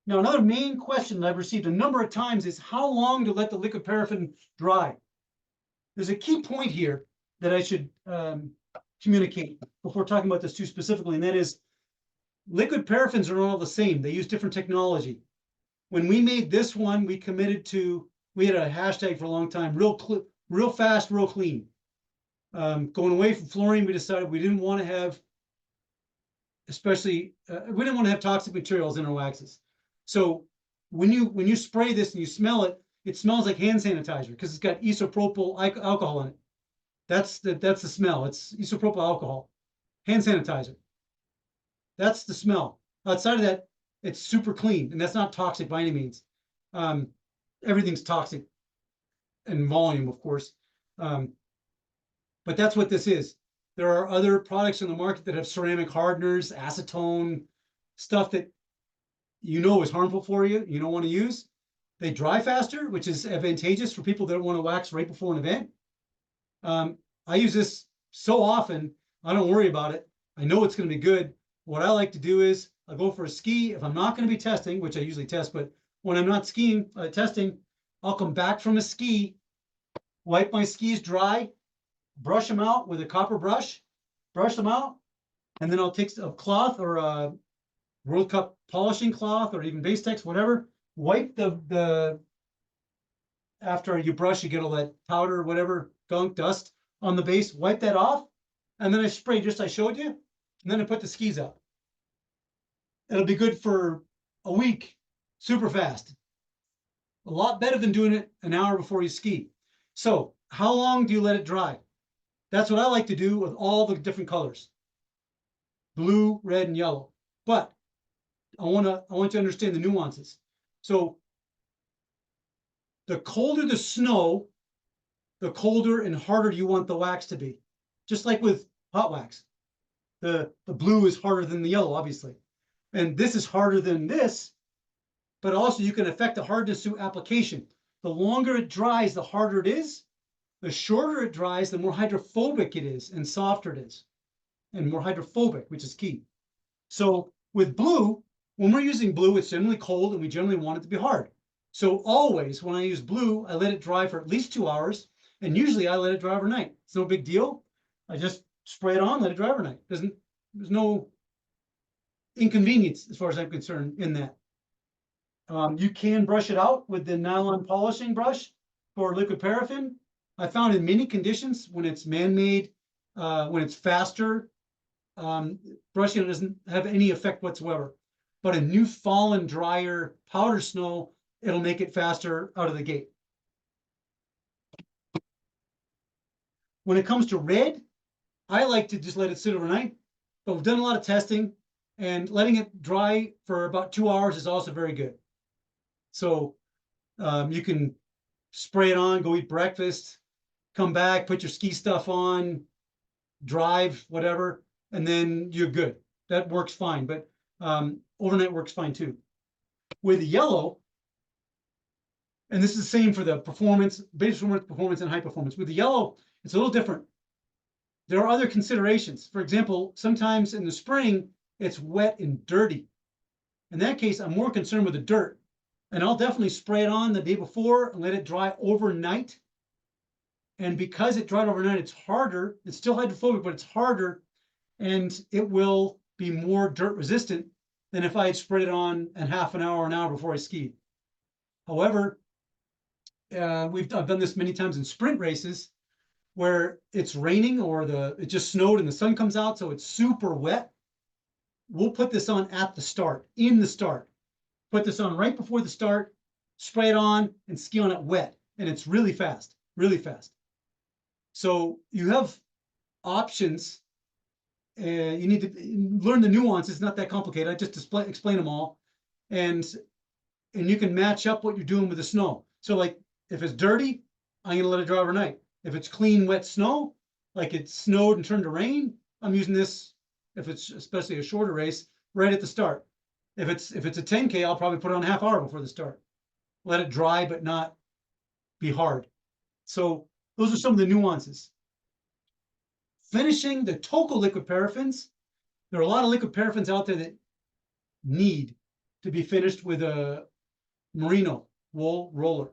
Speaker 1: Now, another main question that I've received a number of times is how long to let the liquid paraffin dry. There's a key point here that I should communicate before talking about this too specifically, and that is liquid paraffins are all the same. They use different technology. When we made this one, we committed to, we had a hashtag for a long time, real fast, real clean. Going away from fluorine, we decided we didn't want to have, we didn't want to have toxic materials in our waxes. So when you spray this and you smell it, it smells like hand sanitizer because it's got isopropyl alcohol in it. That's the smell. It's isopropyl alcohol, hand sanitizer. That's the smell. Outside of that, it's super clean, and that's not toxic by any means. Everything's toxic in volume, of course. But that's what this is. There are other products in the market that have ceramic hardeners, acetone, stuff that you know is harmful for you, you don't want to use. They dry faster, which is advantageous for people that want to wax right before an event. I use this so often, I don't worry about it. I know it's going to be good. What I like to do is I'll go for a ski. If I'm not going to be testing, which I usually test, but when I'm not skiing, testing, I'll come back from a ski, wipe my skis dry, brush them out with a copper brush, brush them out, and then I'll take a cloth or a World Cup polishing cloth or even base text, whatever, wipe the after you brush, you get all that powder, whatever, gunk, dust on the base, wipe that off, and then I spray just I showed you, and then I put the skis up. It'll be good for a week, super fast. A lot better than doing it an hour before you ski. So how long do you let it dry? That's what I like to do with all the different colors, blue, red, and yellow. But I want you to understand the nuances. So the colder the snow, the colder and harder you want the wax to be. Just like with hot wax. The blue is harder than the yellow, obviously. And this is harder than this, but also you can affect the hardness through application. The longer it dries, the harder it is. The shorter it dries, the more hydrophobic it is and softer it is, and more hydrophobic, which is key. So with blue, when we're using blue, it's generally cold and we generally want it to be hard. So always when I use blue, I let it dry for at least 2 hours, and usually I let it dry overnight. It's no big deal. I just spray it on, let it dry overnight. There's no inconvenience as far as I'm concerned in that. You can brush it out with the nylon polishing brush for liquid paraffin. I found in many conditions when it's man-made, when it's faster, brushing it doesn't have any effect whatsoever. But a new fallen, drier powder snow, it'll make it faster out of the gate. When it comes to red, I like to just let it sit overnight, but we've done a lot of testing, and letting it dry for about 2 hours is also very good. So you can spray it on, go eat breakfast, come back, put your ski stuff on, drive, whatever, and then you're good. That works fine, but overnight works fine too. With the yellow, and this is the same for the performance, base performance, and high performance. With the yellow, it's a little different. There are other considerations. For example, sometimes in the spring, it's wet and dirty. In that case, I'm more concerned with the dirt. And I'll definitely spray it on the day before and let it dry overnight. And because it dried overnight, it's harder. It's still hydrophobic, but it's harder. And it will be more dirt resistant than if I had sprayed it on in half an hour before I skied. However, I've done this many times in sprint races where it's raining or it just snowed and the sun comes out, so it's super wet. We'll put this on at the start, in the start. Put this on right before the start, spray it on, and ski on it wet. And it's really fast, really fast. So you have options. You need to learn the nuances. It's not that complicated. I just explain them all. And you can match up what you're doing with the snow. So like if it's dirty, I'm gonna let it dry overnight. If it's clean, wet snow, like it snowed and turned to rain, I'm using this, if it's especially a shorter race, right at the start. If it's a 10K, I'll probably put it on a half hour before the start. Let it dry, but not be hard. So those are some of the nuances. Finishing the Toko liquid paraffins. There are a lot of liquid paraffins out there that need to be finished with a merino wool roller.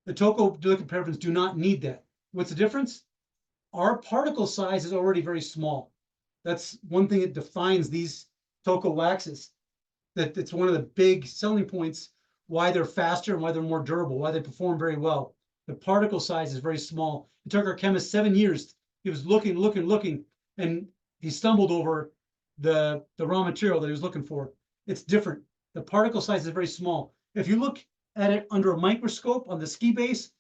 Speaker 1: The Toko liquid paraffins do not need that. What's the difference? Our particle size is already very small. That's one thing that defines these Toko waxes. That it's one of the big selling points why they're faster and why they're more durable, why they perform very well. The particle size is very small. It took our chemist 7 years. He was looking, and he stumbled over the raw material that he was looking for. It's different. The particle size is very small. If you look at it under a microscope on the ski base,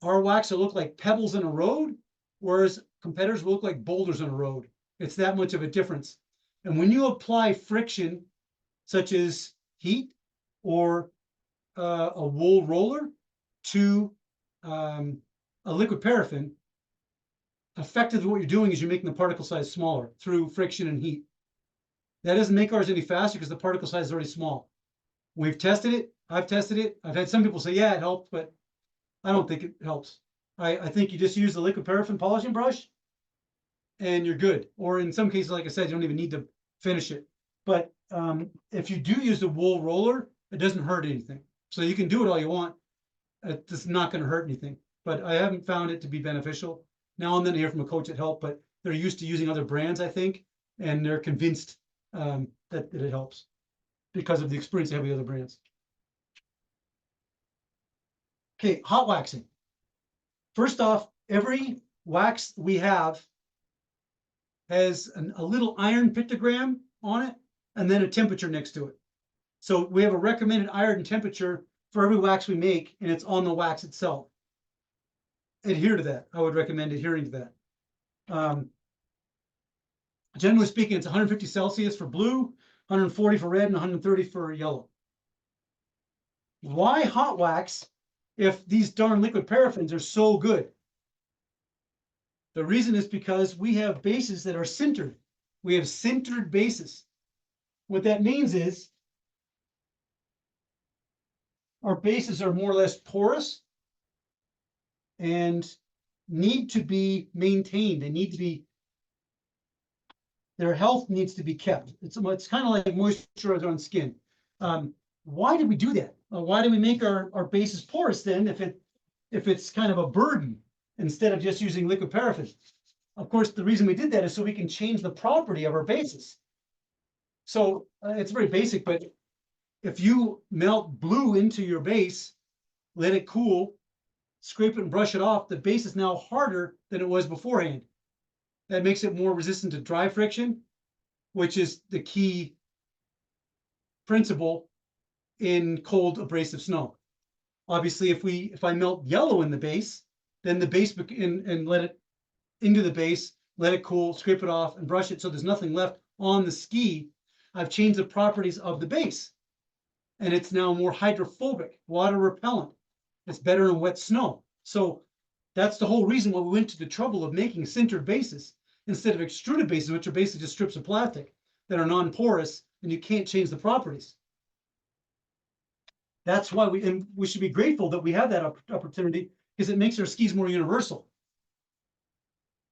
Speaker 1: our wax will look like pebbles in a road, whereas competitors will look like boulders in a road. It's that much of a difference. And when you apply friction, such as heat or a wool roller to a liquid paraffin, effectively what you're doing is you're making the particle size smaller through friction and heat. That doesn't make ours any faster because the particle size is already small. We've tested it. I've tested it. I've had some people say, yeah, it helped, but I don't think it helps. I think you just use the liquid paraffin polishing brush and you're good. Or in some cases, like I said, you don't even need to finish it. But if you do use the wool roller, it doesn't hurt anything. So you can do it all you want. It's not going to hurt anything. But I haven't found it to be beneficial. Now and then I hear from a coach it helped, but they're used to using other brands, I think, and they're convinced that it helps because of the experience they have with other brands. Okay, hot waxing. First off, every wax we have has a little iron pictogram on it and then a temperature next to it. So we have a recommended iron temperature for every wax we make, and it's on the wax itself. Adhere to that. I would recommend adhering to that. Generally speaking, it's 150 Celsius for blue, 140 for red, and 130 for yellow. Why hot wax if these darn liquid paraffins are so good? The reason is because we have bases that are sintered. We have sintered bases. What that means is our bases are more or less porous, and need to be maintained. They need to be, their health needs to be kept. It's kind of like moisturizer on skin. Why did we do that? Why do we make our bases porous then if it's kind of a burden instead of just using liquid paraffin? Of course, the reason we did that is so we can change the property of our bases. So it's very basic, but if you melt blue into your base, let it cool, scrape it and brush it off, the base is now harder than it was beforehand. That makes it more resistant to dry friction, which is the key principle in cold abrasive snow. Obviously, if I melt yellow in the base, then the base and let it into the base, let it cool, scrape it off, and brush it so there's nothing left on the ski. I've changed the properties of the base, and it's now more hydrophobic, water repellent. It's better in wet snow. So that's the whole reason why we went to the trouble of making sintered bases instead of extruded bases, which are basically just strips of plastic that are non-porous and you can't change the properties. That's why we should be grateful that we have that opportunity, because it makes our skis more universal.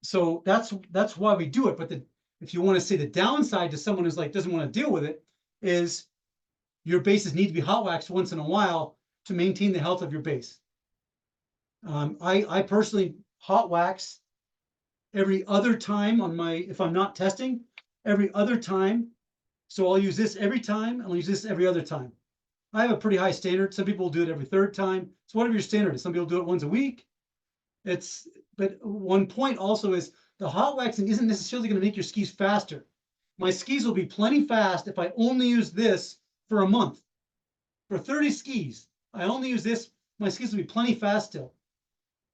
Speaker 1: So that's why we do it. But if you want to say the downside to someone who's like doesn't want to deal with it, is your bases need to be hot waxed once in a while to maintain the health of your base. I personally hot wax every other time on if I'm not testing, every other time. So I'll use this every time, and I'll use this every other time. I have a pretty high standard. Some people do it every third time. So whatever your standard is, some people do it once a week. But one point also is the hot waxing isn't necessarily going to make your skis faster. My skis will be plenty fast if I only use this for a month. For 30 skis, I only use this, my skis will be plenty fast still.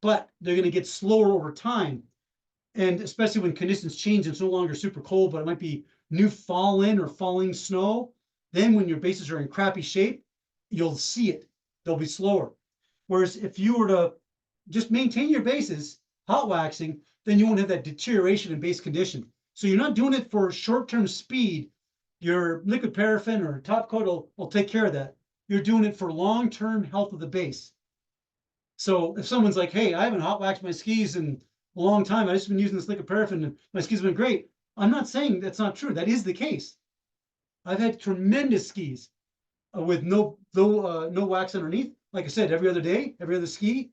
Speaker 1: But they're going to get slower over time. And especially when conditions change, it's no longer super cold, but it might be new fallen or falling snow. Then when your bases are in crappy shape, you'll see it. They'll be slower. Whereas if you were to just maintain your bases, hot waxing, then you won't have that deterioration in base condition. So you're not doing it for short-term speed. Your liquid paraffin or top coat will take care of that. You're doing it for long-term health of the base. So if someone's like, hey, I haven't hot waxed my skis in a long time, I've just been using this liquid paraffin and my skis have been great. I'm not saying that's not true. That is the case. I've had tremendous skis with no wax underneath. Like I said, every other day, every other ski,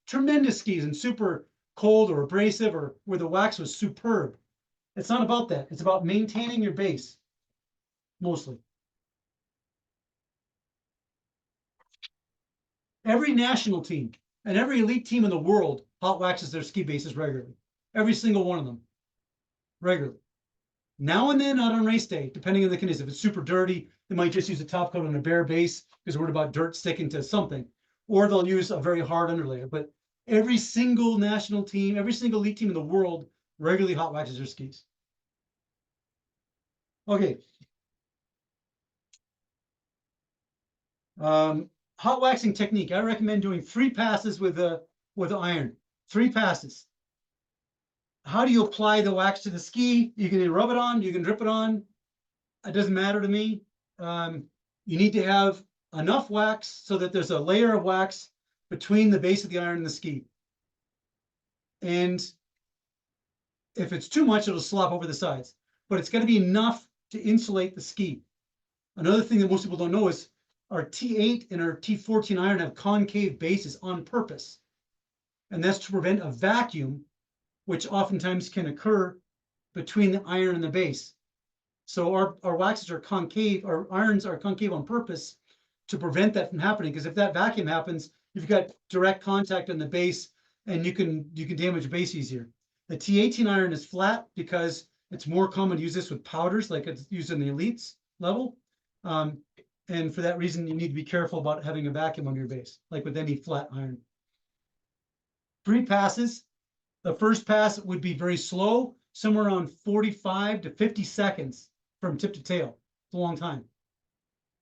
Speaker 1: tremendous skis and super cold or abrasive or where the wax was superb. It's not about that. It's about maintaining your base, mostly. Every national team and every elite team in the world hot waxes their ski bases regularly. Every single one of them, regularly. Now and then, not on race day, depending on the conditions. If it's super dirty, they might just use a top coat on a bare base because they're worried about dirt sticking to something. Or they'll use a very hard underlayer. But every single national team, every single elite team in the world regularly hot waxes their skis. Okay. Hot waxing technique. I recommend doing 3 passes with iron. 3 passes. How do you apply the wax to the ski? You can either rub it on, you can drip it on. It doesn't matter to me. You need to have enough wax so that there's a layer of wax between the base of the iron and the ski. And if it's too much, it'll slop over the sides. But it's got to be enough to insulate the ski. Another thing that most people don't know is our T8 and our T14 iron have concave bases on purpose. And that's to prevent a vacuum, which oftentimes can occur between the iron and the base. So our waxes are concave, our irons are concave on purpose to prevent that from happening. Because if that vacuum happens, you've got direct contact on the base and you can damage the base easier. The T18 iron is flat because it's more common to use this with powders, like it's used in the elites level. And for that reason, you need to be careful about having a vacuum on your base, like with any flat iron. 3 passes. The first pass would be very slow, somewhere around 45 to 50 seconds from tip to tail. It's a long time.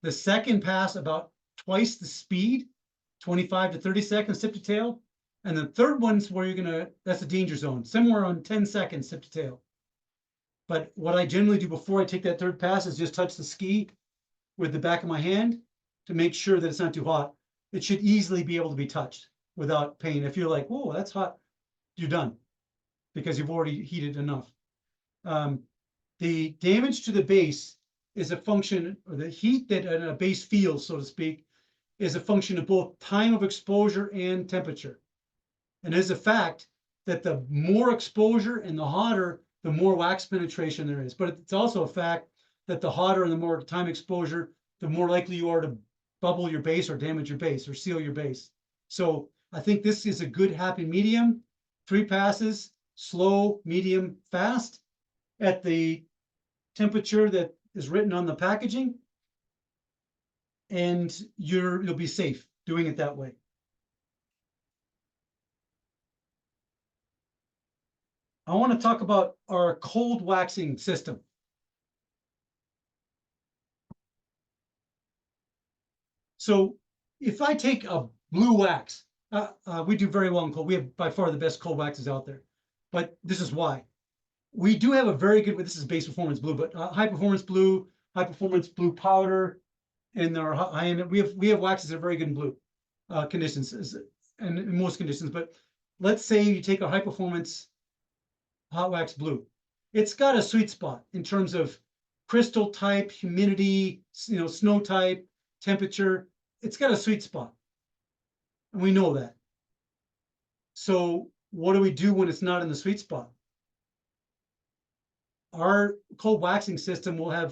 Speaker 1: The second pass, about twice the speed, 25 to 30 seconds tip to tail. And the third one's where that's a danger zone, somewhere around 10 seconds tip to tail. But what I generally do before I take that third pass is just touch the ski with the back of my hand to make sure that it's not too hot. It should easily be able to be touched without pain. If you're like, whoa, that's hot, you're done because you've already heated enough. The damage to the base is a function, or the heat that a base feels, so to speak, is a function of both time of exposure and temperature. And there's a fact that the more exposure and the hotter, the more wax penetration there is. But it's also a fact that the hotter and the more time exposure, the more likely you are to bubble your base or damage your base or seal your base. So I think this is a good happy medium. 3 passes, slow, medium, fast, at the temperature that is written on the packaging, and you'll be safe doing it that way. I want to talk about our cold waxing system. So if I take a blue wax, we do very well in cold. We have by far the best cold waxes out there, but this is why. We do have a very good, this is base performance blue, but high performance blue powder, and our high end. We have waxes that are very good in blue conditions and in most conditions. But let's say you take a high performance hot wax blue. It's got a sweet spot in terms of crystal type, humidity, snow type, temperature. It's got a sweet spot, and we know that. So what do we do when it's not in the sweet spot? Our cold waxing system will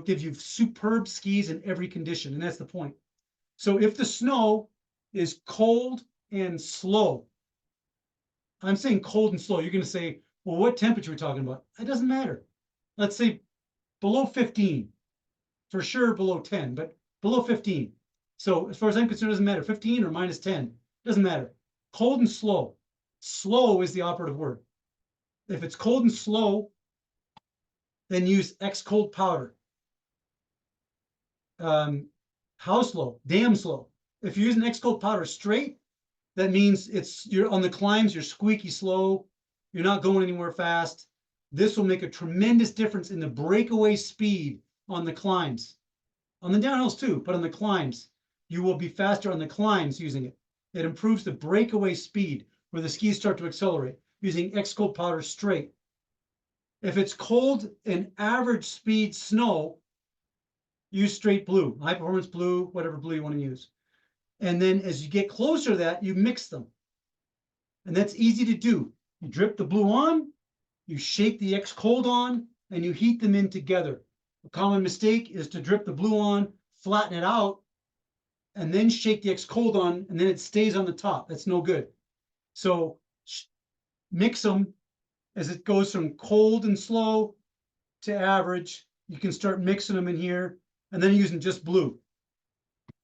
Speaker 1: give you superb skis in every condition, and that's the point. So if the snow is cold and slow, I'm saying cold and slow, you're going to say, well, what temperature are we talking about? It doesn't matter. Let's say below 15, for sure below 10, but below 15. So as far as I'm concerned, it doesn't matter. 15 or minus 10, doesn't matter. Cold and slow. Slow is the operative word. If it's cold and slow, then use X-cold powder. How slow? Damn slow. If you're using X-cold powder straight, that means you're on the climbs, you're squeaky slow, you're not going anywhere fast. This will make a tremendous difference in the breakaway speed on the climbs. On the downhills too, but on the climbs, you will be faster on the climbs using it. It improves the breakaway speed where the skis start to accelerate using X-cold powder straight. If it's cold and average speed snow, use straight blue, high performance blue, whatever blue you want to use. And then as you get closer to that, you mix them. And that's easy to do. You drip the blue on, you shake the X-cold on, and you heat them in together. A common mistake is to drip the blue on, flatten it out, and then shake the X-cold on, and then it stays on the top. That's no good. So mix them as it goes from cold and slow to average. You can start mixing them in here, and then using just blue.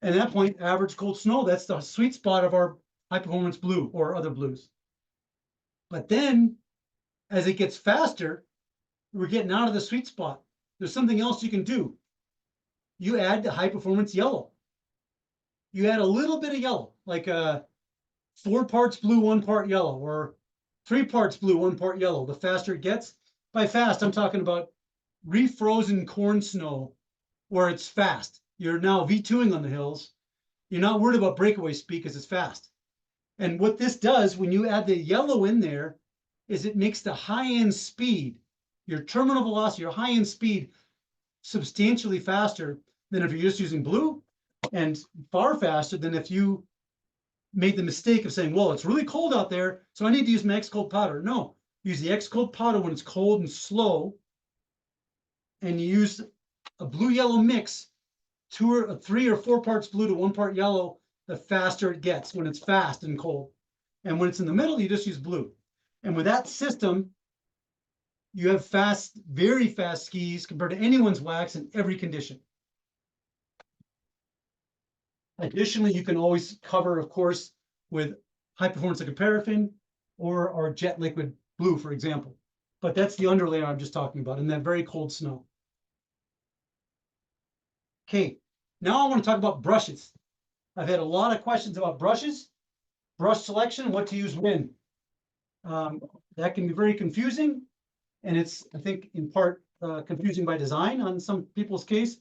Speaker 1: And at that point, average cold snow, that's the sweet spot of our high performance blue or other blues. But then as it gets faster, we're getting out of the sweet spot. There's something else you can do. You add the high performance yellow. You add a little bit of yellow, like 4 parts blue, 1 part yellow, or 3 parts blue, 1 part yellow. The faster it gets. By fast, I'm talking about refrozen corn snow where it's fast. You're now V2ing on the hills. You're not worried about breakaway speed because it's fast. And what this does when you add the yellow in there is it makes the high-end speed, your terminal velocity, your high-end speed, substantially faster than if you're just using blue, and far faster than if you made the mistake of saying, well, it's really cold out there, so I need to use my X-cold powder. No, use the X-cold powder when it's cold and slow, and you use a blue-yellow mix, 3 or 4 parts blue to 1 part yellow, the faster it gets when it's fast and cold. And when it's in the middle, you just use blue. And with that system, you have fast, very fast skis compared to anyone's wax in every condition. Additionally, you can always cover, of course, with high performance like a paraffin or our jet liquid blue, for example. But that's the underlayer I'm just talking about in that very cold snow. Okay, now I want to talk about brushes. I've had a lot of questions about brushes, brush selection, what to use when. That can be very confusing, and it's, I think, in part confusing by design on some people's case.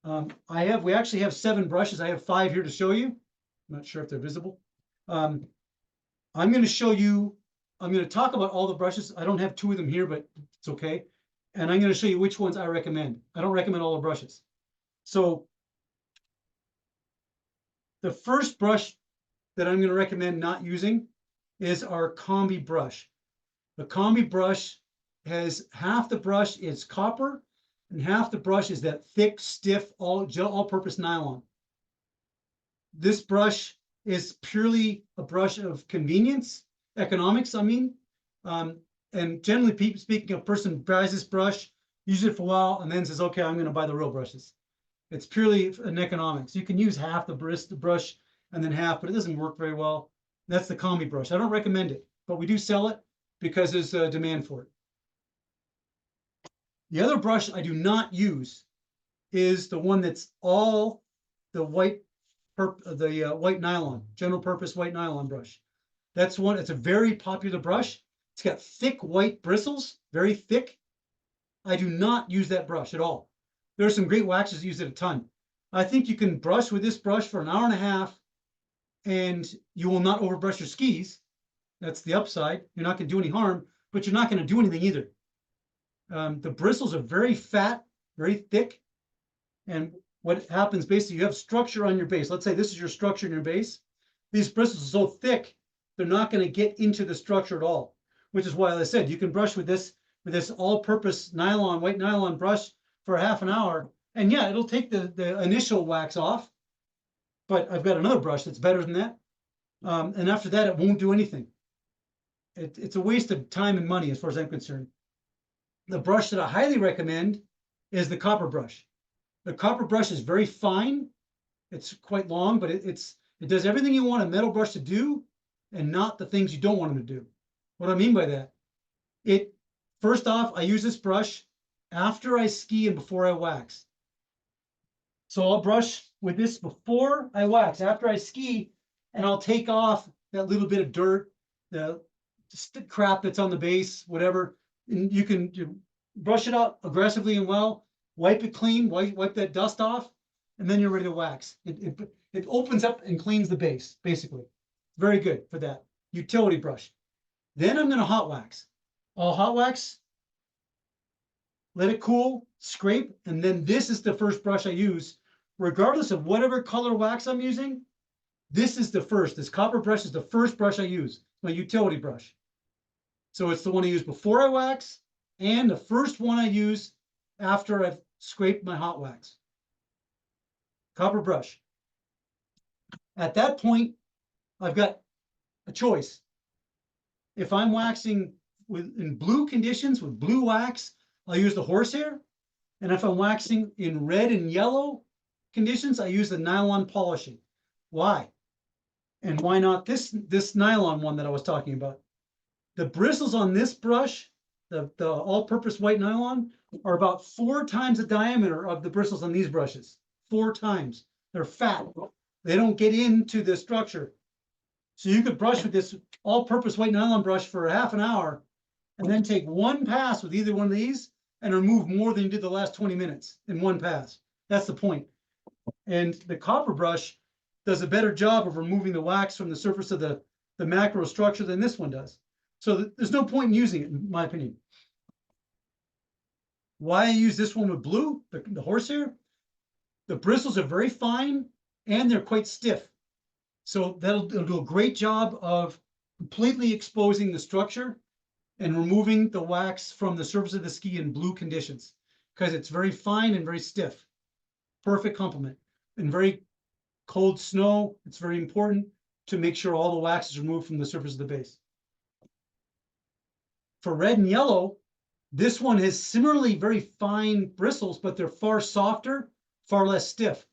Speaker 1: We actually have 7 brushes. I have 5 here to show you. I'm not sure if they're visible. I'm going to show you, I'm going to talk about all the brushes. I don't have two of them here, but it's okay. And I'm going to show you which ones I recommend. I don't recommend all the brushes. So the first brush that I'm going to recommend not using is our combi brush. The combi brush has half the brush is copper and half the brush is that thick, stiff, all-purpose nylon. This brush is purely a brush of convenience, economics, I mean. And generally speaking, a person buys this brush, uses it for a while, and then says, okay, I'm going to buy the real brushes. It's purely an economics. You can use half the brush and then half, but it doesn't work very well. That's the combi brush. I don't recommend it, but we do sell it because there's a demand for it. The other brush I do not use is the one that's all the white nylon, general purpose white nylon brush. That's one, it's a very popular brush. It's got thick white bristles, very thick. I do not use that brush at all. There are some great waxes that use it a ton. I think you can brush with this brush for an hour and a half and you will not overbrush your skis. That's the upside. You're not going to do any harm, but you're not going to do anything either. The bristles are very fat, very thick. And what happens, basically, you have structure on your base. Let's say this is your structure in your base. These bristles are so thick, they're not going to get into the structure at all, which is why, as I said, you can brush with this all-purpose nylon, white nylon brush for half an hour. And yeah, it'll take the initial wax off, but I've got another brush that's better than that. And after that, it won't do anything. It's a waste of time and money as far as I'm concerned. The brush that I highly recommend is the copper brush. The copper brush is very fine. It's quite long, but it does everything you want a metal brush to do and not the things you don't want them to do. What I mean by that, first off, I use this brush after I ski and before I wax. So I'll brush with this before I wax, after I ski, and I'll take off that little bit of dirt, the crap that's on the base, whatever. And you can brush it out aggressively and well, wipe it clean, wipe that dust off, and then you're ready to wax. It opens up and cleans the base, basically. Very good for that. Utility brush. Then I'm going to hot wax. I'll hot wax, let it cool, scrape, and then this is the first brush I use. Regardless of whatever color wax I'm using, this is the first. This copper brush is the first brush I use, my utility brush. So it's the one I use before I wax and the first one I use after I've scraped my hot wax. Copper brush. At that point, I've got a choice. If I'm waxing in blue conditions with blue wax, I'll use the horsehair. And if I'm waxing in red and yellow conditions, I use the nylon polishing. Why? And why not this nylon one that I was talking about? The bristles on this brush, the all-purpose white nylon, are about 4 times the diameter of the bristles on these brushes. 4 times. They're fat. They don't get into the structure. So you could brush with this all-purpose white nylon brush for half an hour and then take one pass with either one of these and remove more than you did the last 20 minutes in one pass. That's the point. And the copper brush does a better job of removing the wax from the surface of the macro structure than this one does. So there's no point in using it, in my opinion. Why I use this one with blue, the horsehair? The bristles are very fine and they're quite stiff. So it'll do a great job of completely exposing the structure and removing the wax from the surface of the ski in blue conditions because it's very fine and very stiff. Perfect complement. In very cold snow, it's very important to make sure all the wax is removed from the surface of the base. For red and yellow, this one has similarly very fine bristles, but they're far softer, far less stiff.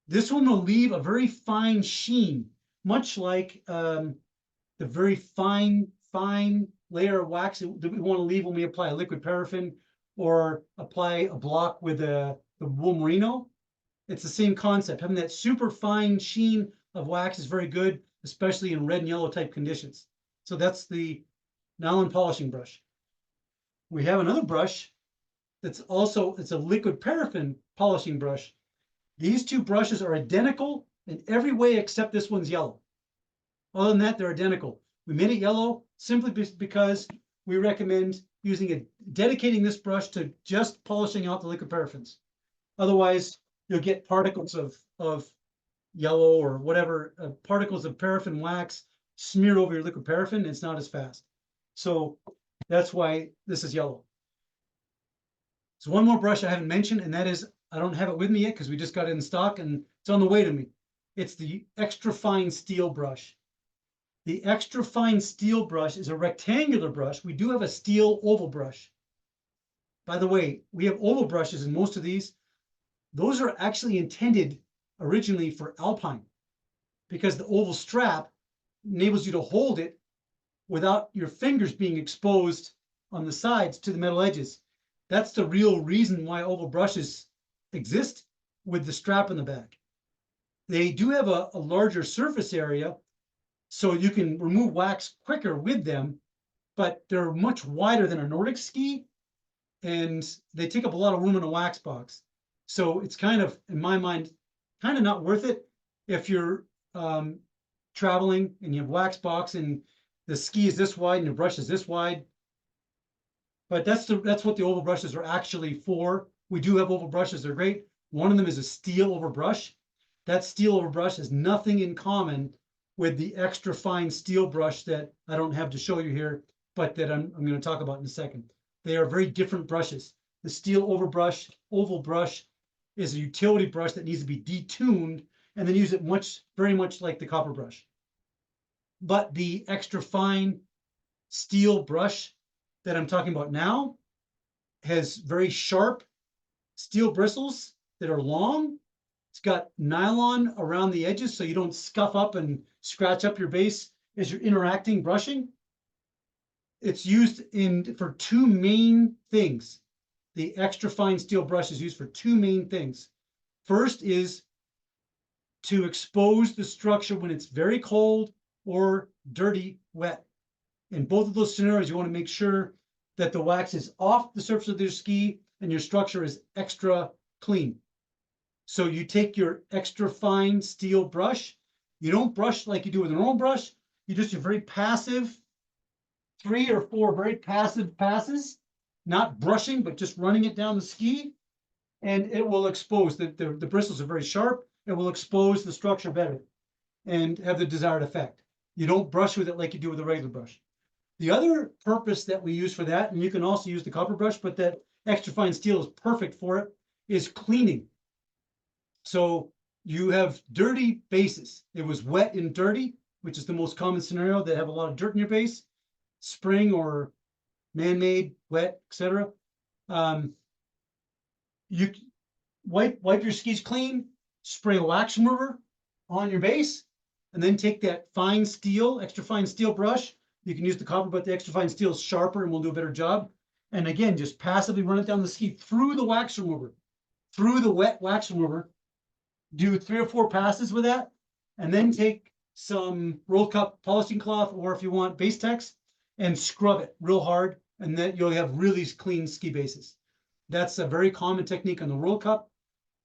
Speaker 1: This one will leave a very fine sheen, much like the very fine layer of wax that we want to leave when we apply a liquid paraffin or apply a block with the wool merino. It's the same concept. Having that super fine sheen of wax is very good, especially in red and yellow type conditions. So that's the nylon polishing brush. We have another brush that's also, it's a liquid paraffin polishing brush. These two brushes are identical in every way except this one's yellow. Other than that, they're identical. We made it yellow simply because we recommend dedicating this brush to just polishing out the liquid paraffins. Otherwise, you'll get particles of yellow or whatever, particles of paraffin wax smeared over your liquid paraffin. It's not as fast. So that's why this is yellow. So one more brush I haven't mentioned, and that is, I don't have it with me yet because we just got it in stock and it's on the way to me. It's the extra fine steel brush. The extra fine steel brush is a rectangular brush. We do have a steel oval brush. By the way, we have oval brushes in most of these. Those are actually intended originally for alpine because the oval strap enables you to hold it without your fingers being exposed on the sides to the metal edges. That's the real reason why oval brushes exist, with the strap in the back. They do have a larger surface area, so you can remove wax quicker with them, but they're much wider than a Nordic ski, and they take up a lot of room in a wax box. So it's kind of, in my mind, kind of not worth it if you're traveling and you have wax box and the ski is this wide and your brush is this wide. But that's what the oval brushes are actually for. We do have oval brushes, they're great. One of them is a steel over brush. That steel over brush has nothing in common with the extra fine steel brush that I don't have to show you here, but that I'm going to talk about in a second. They are very different brushes. The steel oval brush is a utility brush that needs to be detuned and then use it very much like the copper brush. But the extra fine steel brush that I'm talking about now has very sharp steel bristles that are long. It's got nylon around the edges so you don't scuff up and scratch up your base as you're interacting brushing. It's used for two main things. The extra fine steel brush is used for two main things. First is to expose the structure when it's very cold or dirty, wet. In both of those scenarios, you want to make sure that the wax is off the surface of your ski and your structure is extra clean. So you take your extra fine steel brush. You don't brush like you do with a normal brush. You just do very passive, 3 or 4 very passive passes, not brushing, but just running it down the ski. And it will expose, the bristles are very sharp. It will expose the structure better and have the desired effect. You don't brush with it like you do with a regular brush. The other purpose that we use for that, and you can also use the copper brush, but that extra fine steel is perfect for it, is cleaning. So you have dirty bases. It was wet and dirty, which is the most common scenario, that have a lot of dirt in your base, spring or man-made, wet, etc. You wipe your skis clean, spray a wax remover on your base, and then take that fine steel, extra fine steel brush. You can use the copper, but the extra fine steel is sharper and will do a better job. And again, just passively run it down the ski through the wax remover, through the wet wax remover. Do 3 or 4 passes with that, and then take some roll cup polishing cloth, or if you want base tex, and scrub it real hard, and then you'll have really clean ski bases. That's a very common technique on the roll cup.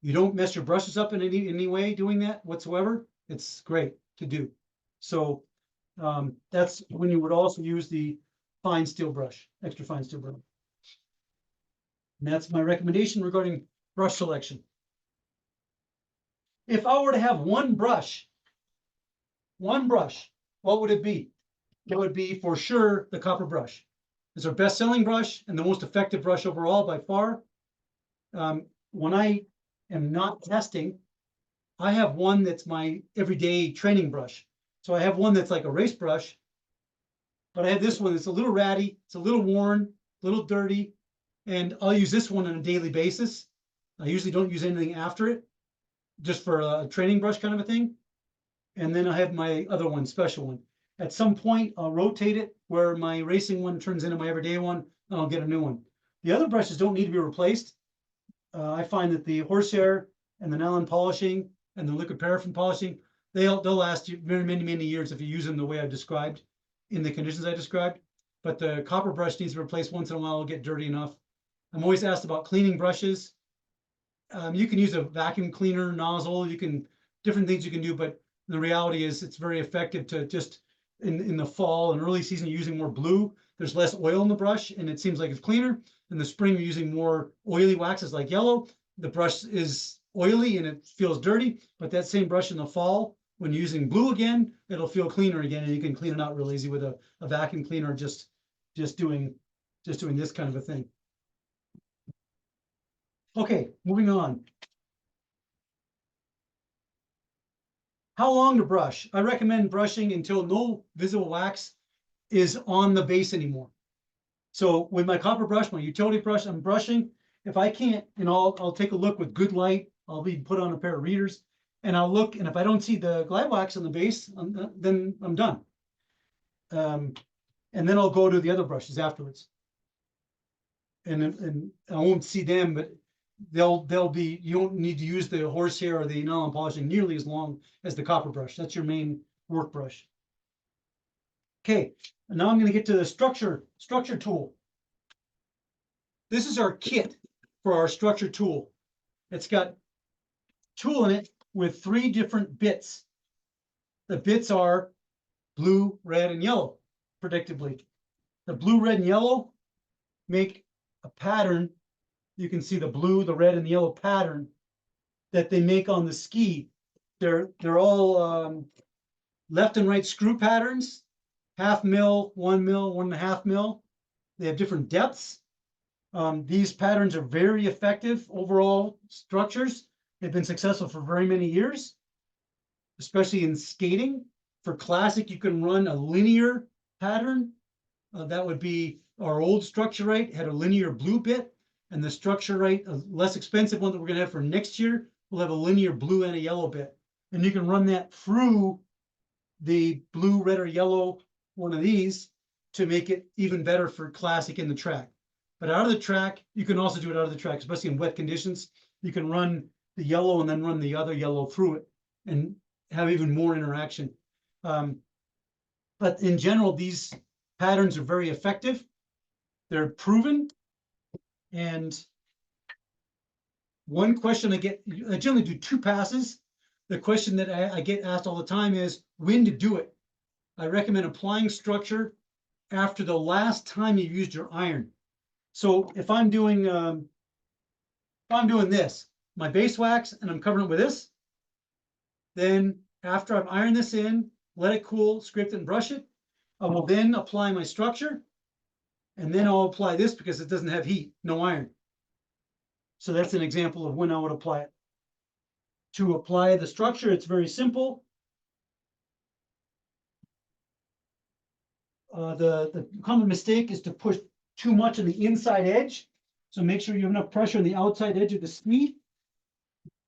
Speaker 1: You don't mess your brushes up in any way doing that whatsoever. It's great to do. So that's when you would also use the fine steel brush, extra fine steel brush. And that's my recommendation regarding brush selection. If I were to have one brush, what would it be? It would be for sure the copper brush. It's our best-selling brush and the most effective brush overall by far. When I am not testing, I have one that's my everyday training brush. So I have one that's like a race brush, but I have this one that's a little ratty, it's a little worn, a little dirty, and I'll use this one on a daily basis. I usually don't use anything after it, just for a training brush kind of a thing. And then I have my other one, special one. At some point, I'll rotate it where my racing one turns into my everyday one, and I'll get a new one. The other brushes don't need to be replaced. I find that the horsehair and the nylon polishing and the liquid paraffin polishing, they'll last you many years if you use them the way I described, in the conditions I described. But the copper brush needs to be replaced once in a while. It'll get dirty enough. I'm always asked about cleaning brushes. You can use a vacuum cleaner nozzle. Different things you can do, but the reality is it's very effective to just in the fall and early season, you're using more blue, there's less oil in the brush and it seems like it's cleaner. In the spring, you're using more oily waxes like yellow. The brush is oily and it feels dirty, but that same brush in the fall, when you're using blue again, it'll feel cleaner again, and you can clean it out real easy with a vacuum cleaner, just doing this kind of a thing. Okay, moving on. How long to brush? I recommend brushing until no visible wax is on the base anymore. So with my copper brush, my utility brush, I'm brushing. If I can't, I'll take a look with good light. I'll be put on a pair of readers, and I'll look. And if I don't see the glide wax on the base, then I'm done. And then I'll go to the other brushes afterwards. And I won't see them, but they'll be. You don't need to use the horsehair or the nylon polishing nearly as long as the copper brush. That's your main work brush. Okay, and now I'm going to get to the structure tool. This is our kit for our structure tool. It's got tool in it with 3 different bits. The bits are blue, red, and yellow, predictably. The blue, red, and yellow make a pattern. You can see the blue, the red, and the yellow pattern that they make on the ski. They're all left and right screw patterns, 1/2 mil, 1 mil, 1.5 mil. They have different depths. These patterns are very effective overall structures. They've been successful for very many years, especially in skating. For classic, you can run a linear pattern. That would be our old Structure Right, had a linear blue bit, and the Structure Right, a less expensive one that we're going to have for next year, will have a linear blue and a yellow bit. And you can run that through the blue, red, or yellow one of these to make it even better for classic in the track. But out of the track, you can also do it out of the track, especially in wet conditions. You can run the yellow and then run the other yellow through it and have even more interaction. But in general, these patterns are very effective. They're proven. And one question I generally do 2 passes. The question that I get asked all the time is when to do it. I recommend applying structure after the last time you used your iron. So if I'm doing this, my base wax, and I'm covering it with this, then after I've ironed this in, let it cool, scrape it and brush it, I will then apply my structure, and then I'll apply this because it doesn't have heat, no iron. So that's an example of when I would apply it. To apply the structure, it's very simple. The common mistake is to push too much on the inside edge. So make sure you have enough pressure on the outside edge of the ski.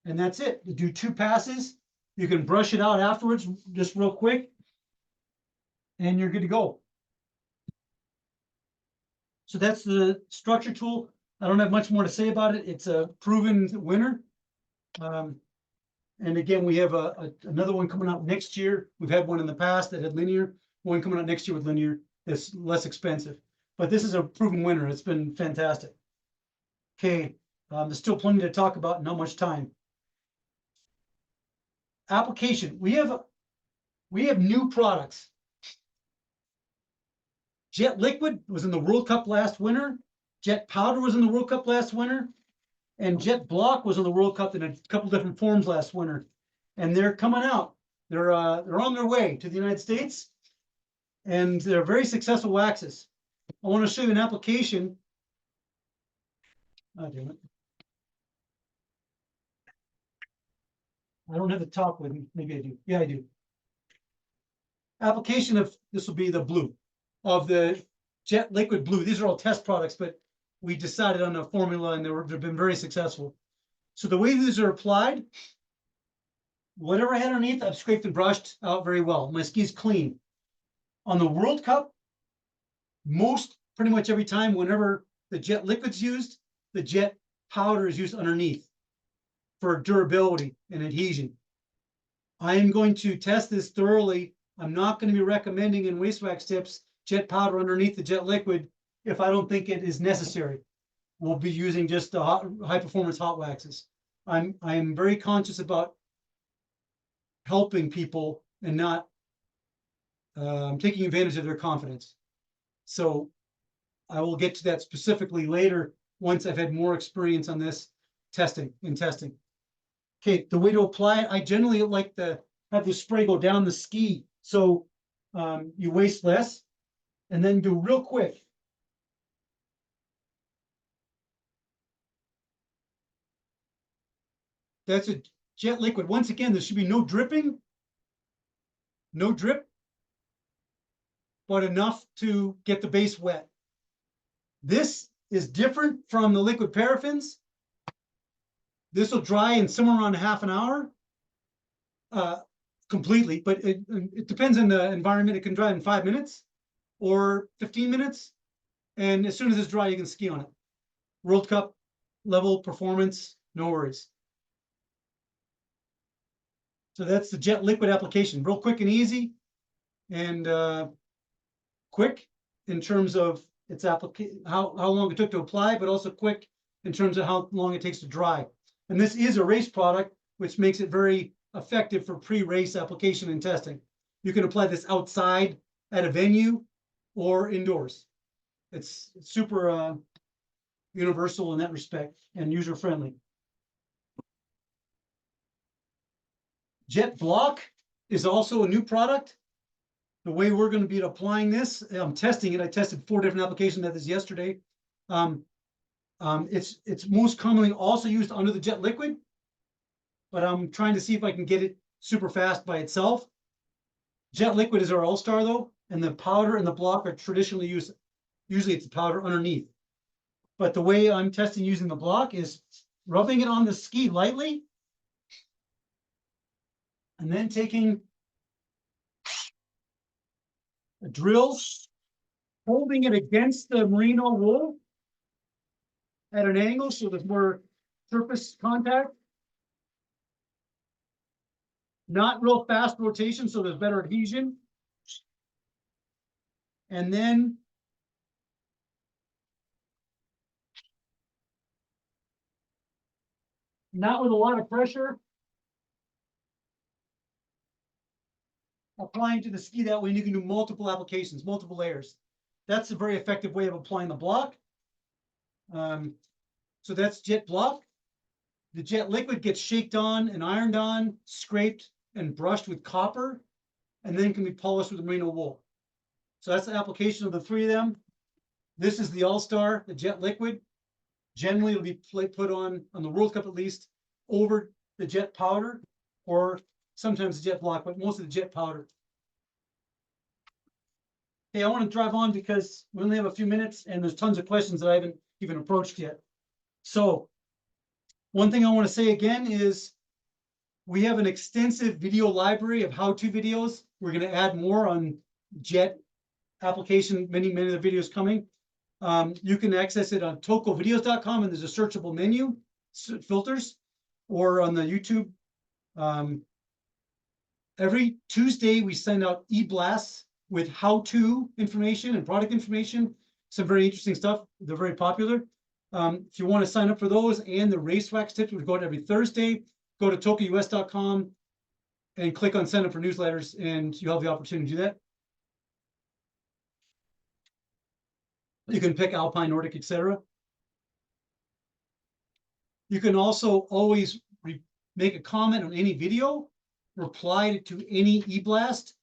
Speaker 1: And that's it. You do 2 passes. You can brush it out afterwards, just real quick, and you're good to go. So that's the structure tool. I don't have much more to say about it. It's a proven winner. And again, we have another one coming out next year. We've had one in the past that had linear. One coming out next year with linear. It's less expensive. But this is a proven winner. It's been fantastic. Okay, there's still plenty to talk about, not much time. Application. We have new products. Jet Liquid was in the World Cup last winter. Jet Powder was in the World Cup last winter. And Jet Block was in the World Cup in a couple different forms last winter. And they're coming out. They're on their way to the United States. And they're very successful waxes. I want to show you an application. Oh, damn it. I don't have the top with me. Maybe I do. Yeah, I do. Application of, this will be the blue, of the Jet Liquid Blue. These are all test products, but we decided on a formula and they've been very successful. So the way these are applied, whatever I had underneath, I've scraped and brushed out very well. My ski's clean. On the World Cup, pretty much every time, whenever the Jet Liquid's used, the Jet Powder is used underneath for durability and adhesion. I am going to test this thoroughly. I'm not going to be recommending in waste wax tips Jet Powder underneath the Jet Liquid if I don't think it is necessary. We'll be using just the high performance hot waxes. I am very conscious about helping people and not taking advantage of their confidence. So I will get to that specifically later once I've had more experience on this testing. Okay, the way to apply it, I generally like to have the spray go down the ski. So you waste less and then do real quick. That's a jet liquid. Once again, there should be no dripping, no drip, but enough to get the base wet. This is different from the liquid paraffins. This will dry in somewhere around half an hour completely, but it depends on the environment. It can dry in 5 minutes or 15 minutes. And as soon as it's dry, you can ski on it. World Cup level performance, no worries. So that's the jet liquid application, real quick and easy, and quick in terms of its application, how long it took to apply, but also quick in terms of how long it takes to dry. And this is a race product, which makes it very effective for pre-race application and testing. You can apply this outside at a venue or indoors. It's super universal in that respect and user-friendly. Jet Block is also a new product. The way we're going to be applying this, I'm testing it. I tested 4 different application methods yesterday. It's most commonly also used under the jet liquid, but I'm trying to see if I can get it super fast by itself. Jet liquid is our all-star though, and the powder and the block are traditionally used. Usually it's the powder underneath. But the way I'm testing using the block is rubbing it on the ski lightly, and then taking a drill, holding it against the merino wool at an angle so there's more surface contact. Not real fast rotation, so there's better adhesion. And then not with a lot of pressure, applying to the ski. That way you can do multiple applications, multiple layers. That's a very effective way of applying the block. So that's jet block. The jet liquid gets shaked on and ironed on, scraped and brushed with copper, and then can be polished with merino wool. So that's the application of the 3 of them. This is the all-star, the jet liquid. Generally, it'll be put on the World Cup at least, over the jet powder, or sometimes the jet block, but most of the jet powder. Hey, I want to drive on because we only have a few minutes and there's tons of questions that I haven't even approached yet. So one thing I want to say again is we have an extensive video library of how-to videos. We're going to add more on jet application, many of the videos coming. You can access it on tokovideos.com, and there's a searchable menu, filters, or on the YouTube. Every Tuesday, we send out e-blasts with how-to information and product information, some very interesting stuff. They're very popular. If you want to sign up for those and the race wax tips, we go out every Thursday. Go to tokous.com and click on sign up for newsletters, and you have the opportunity to do that. You can pick Alpine, Nordic, etc. You can also always make a comment on any video, reply to any e-blast,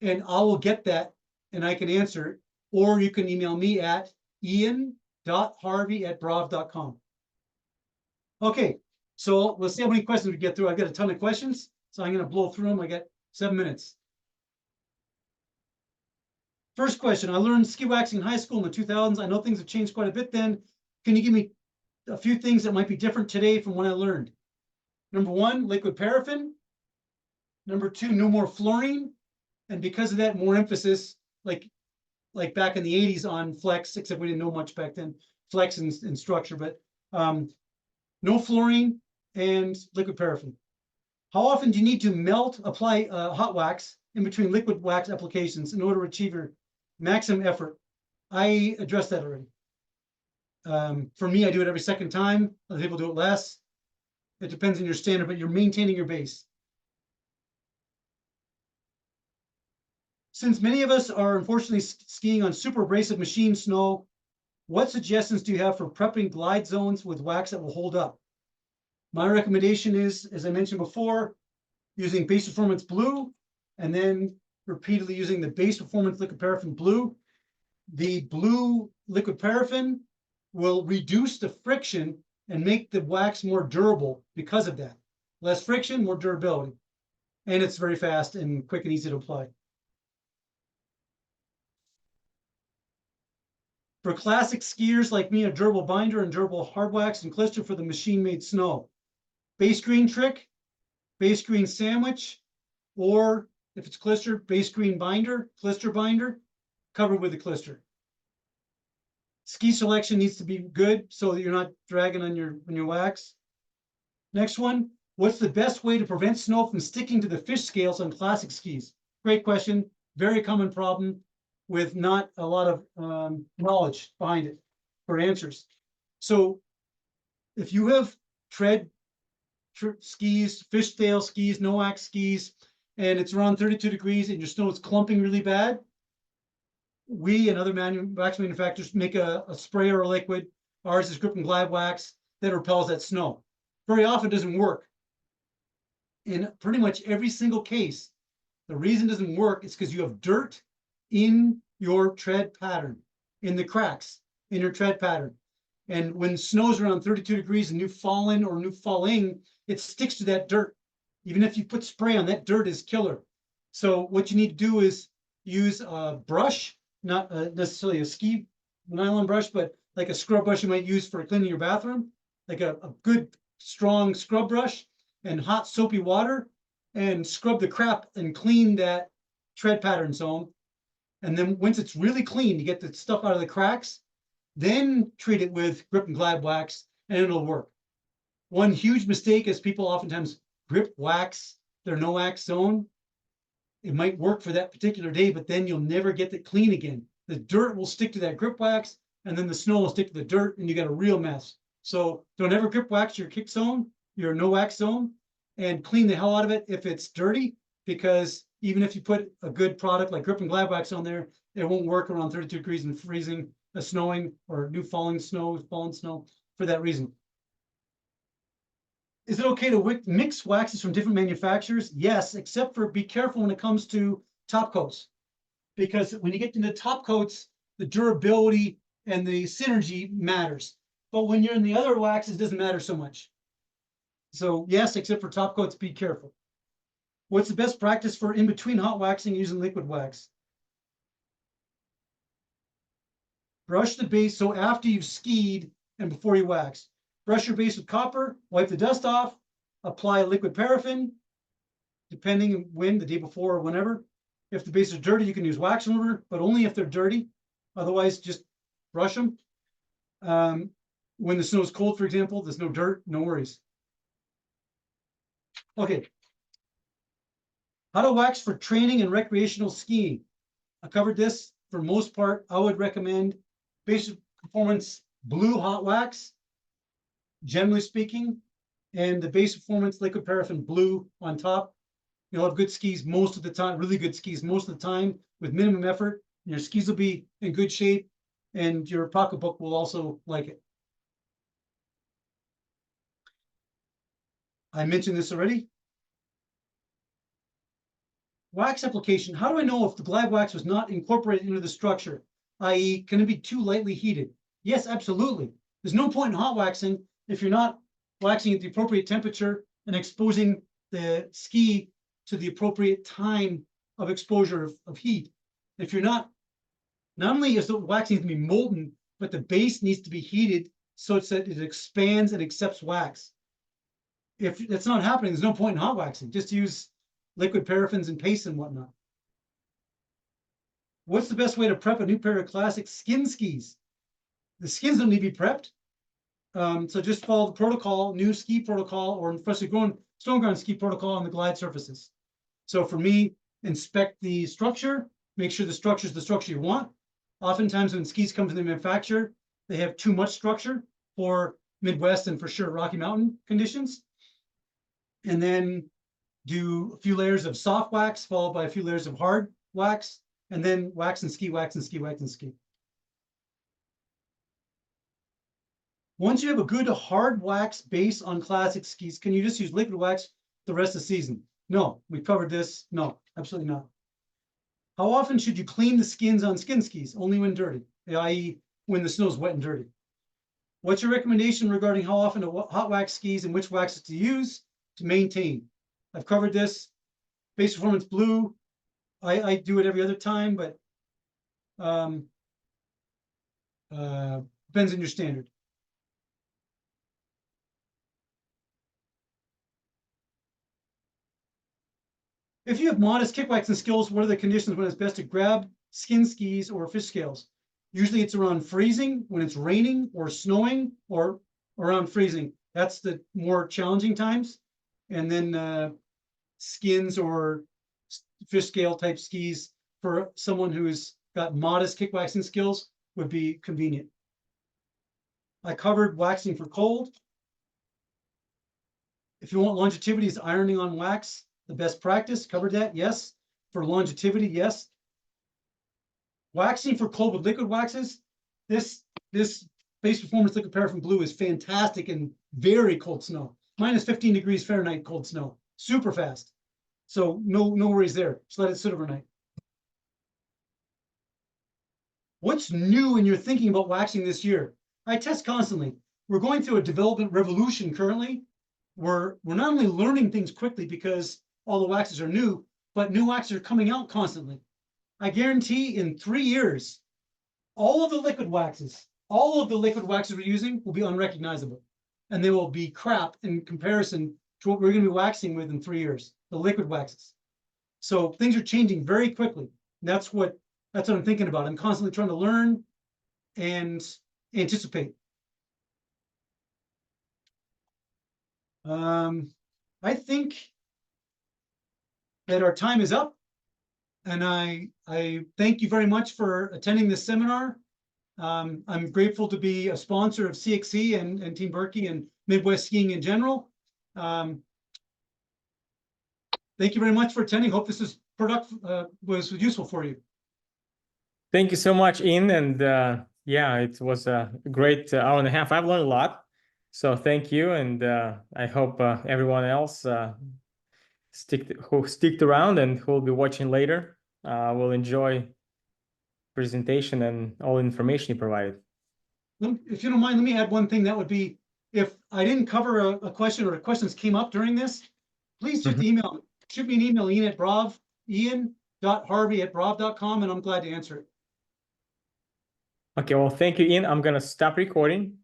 Speaker 1: and I will get that and I can answer it. Or you can email me at ian.harvey@brav.com. Okay, so let's see how many questions we get through. I've got a ton of questions, so I'm going to blow through them. I got 7 minutes. First question, I learned ski waxing in high school in the 2000s. I know things have changed quite a bit then. Can you give me a few things that might be different today from when I learned? Number 1, liquid paraffin. Number 2, no more fluorine. And because of that, more emphasis, like back in the 80s on flex, except we didn't know much back then, flex and structure, but no fluorine and liquid paraffin. How often do you need to apply hot wax in between liquid wax applications in order to achieve your maximum effort? I addressed that already. For me, I do it every second time. Other people do it less. It depends on your standard, but you're maintaining your base. Since many of us are unfortunately skiing on super abrasive machine snow, what suggestions do you have for prepping glide zones with wax that will hold up? My recommendation is, as I mentioned before, using Base Performance Blue, and then repeatedly using the Base Performance Liquid Paraffin Blue. The blue liquid paraffin will reduce the friction and make the wax more durable because of that. Less friction, more durability. And it's very fast and quick and easy to apply. For classic skiers like me, a durable binder and durable hard wax and Klister for the machine-made snow. Base green trick, base green sandwich, or if it's Klister, base green binder, Klister binder, covered with the Klister. Ski selection needs to be good so that you're not dragging on your wax. Next one, what's the best way to prevent snow from sticking to the fish scales on classic skis? Great question, very common problem with not a lot of knowledge behind it for answers. So if you have tread skis, fishtail skis, no wax skis, and it's around 32 degrees and your snow is clumping really bad, we and other wax manufacturers make a spray or a liquid. Ours is grip and glide wax that repels that snow. Very often it doesn't work. In pretty much every single case, the reason it doesn't work is because you have dirt in your tread pattern, in the cracks in your tread pattern. And when snow's around 32 degrees and new fallen or new falling, it sticks to that dirt. Even if you put spray on, that dirt is killer. So what you need to do is use a brush, not necessarily a ski nylon brush, but like a scrub brush you might use for cleaning your bathroom, like a good strong scrub brush, and hot soapy water, and scrub the crap and clean that tread pattern zone. And then once it's really clean, you get the stuff out of the cracks, then treat it with grip and glide wax and it'll work. One huge mistake is people oftentimes grip wax their no wax zone. It might work for that particular day, but then you'll never get it clean again. The dirt will stick to that grip wax and then the snow will stick to the dirt and you got a real mess. So don't ever grip wax your kick zone, your no wax zone, and clean the hell out of it if it's dirty, because even if you put a good product like grip and glide wax on there, it won't work around 32 degrees and freezing, snowing, or new fallen snow for that reason. Is it okay to mix waxes from different manufacturers? Yes, except for be careful when it comes to top coats, because when you get into top coats, the durability and the synergy matters. But when you're in the other waxes, it doesn't matter so much. So yes, except for top coats, be careful. What's the best practice for in between hot waxing using liquid wax? Brush the base, so after you've skied and before you wax. Brush your base with copper, wipe the dust off, apply liquid paraffin, depending when, the day before or whenever. If the base is dirty, you can use wax remover, but only if they're dirty. Otherwise, just brush them. When the snow is cold, for example, there's no dirt, no worries. Okay. How to wax for training and recreational skiing. I covered this. For most part, I would recommend Base Performance Blue Hot Wax, generally speaking, and the Base Performance Liquid Paraffin Blue on top. You'll have good skis most of the time, really good skis most of the time with minimum effort. Your skis will be in good shape and your pocketbook will also like it. I mentioned this already. Wax application. How do I know if the glide wax was not incorporated into the structure? I.e., can it be too lightly heated? Yes, absolutely. There's no point in hot waxing if you're not waxing at the appropriate temperature and exposing the ski to the appropriate time of exposure of heat. If you're not only is the wax needs to be molten, but the base needs to be heated such that it expands and accepts wax. If that's not happening, there's no point in hot waxing. Just use liquid paraffins and paste and whatnot. What's the best way to prep a new pair of classic skin skis? The skins don't need to be prepped. So just follow the protocol, new ski protocol, or freshly grown stone ground ski protocol on the glide surfaces. So for me, inspect the structure, make sure the structure is the structure you want. Oftentimes when skis come from the manufacturer, they have too much structure for Midwest and for sure Rocky Mountain conditions. And then do a few layers of soft wax followed by a few layers of hard wax and then wax and ski, wax and ski, wax and ski. Once you have a good hard wax base on classic skis, can you just use liquid wax the rest of the season? No, we covered this. No, absolutely not. How often should you clean the skins on skin skis? Only when dirty, i.e. when the snow's wet and dirty. What's your recommendation regarding how often to hot wax skis and which waxes to use to maintain? I've covered this. Base Performance Blue, I do it every other time, but depends on your standard. If you have modest kick waxing skills, what are the conditions when it's best to grab skin skis or fish scales? Usually it's around freezing, when it's raining or snowing, or around freezing. That's the more challenging times. And then skins or fish scale type skis for someone who's got modest kick waxing skills would be convenient. I covered waxing for cold. If you want longevity, is ironing on wax the best practice? Covered that, yes. For longevity, yes. Waxing for cold with liquid waxes. This Base Performance Liquid Paraffin Blue is fantastic in very cold snow. Minus 15 degrees Fahrenheit cold snow. Super fast. So no worries there. Just let it sit overnight. What's new in your thinking about waxing this year? I test constantly. We're going through a development revolution currently. We're not only learning things quickly because all the waxes are new, but new waxes are coming out constantly. I guarantee in 3 years, all of the liquid waxes we're using will be unrecognizable. And they will be crap in comparison to what we're going to be waxing with in 3 years, the liquid waxes. So things are changing very quickly. That's what I'm thinking about. I'm constantly trying to learn and anticipate. I think that our time is up, and I thank you very much for attending this seminar. I'm grateful to be a sponsor of CXC and Team Berkey and Midwest Skiing in general. Thank you very much for attending. Hope this was useful for you.
Speaker 2: Thank you so much, Ian. And yeah, it was a great hour and a half. I've learned a lot. So thank you. And I hope everyone else who sticked around and who will be watching later will enjoy presentation and all the information you provided.
Speaker 1: If you don't mind, let me add one thing. That would be, if I didn't cover a question or questions came up during this, please just email, shoot me an email, ian.harvey@brov.com, and I'm glad to answer it.
Speaker 2: Okay, well, thank you, Ian. I'm going to stop recording.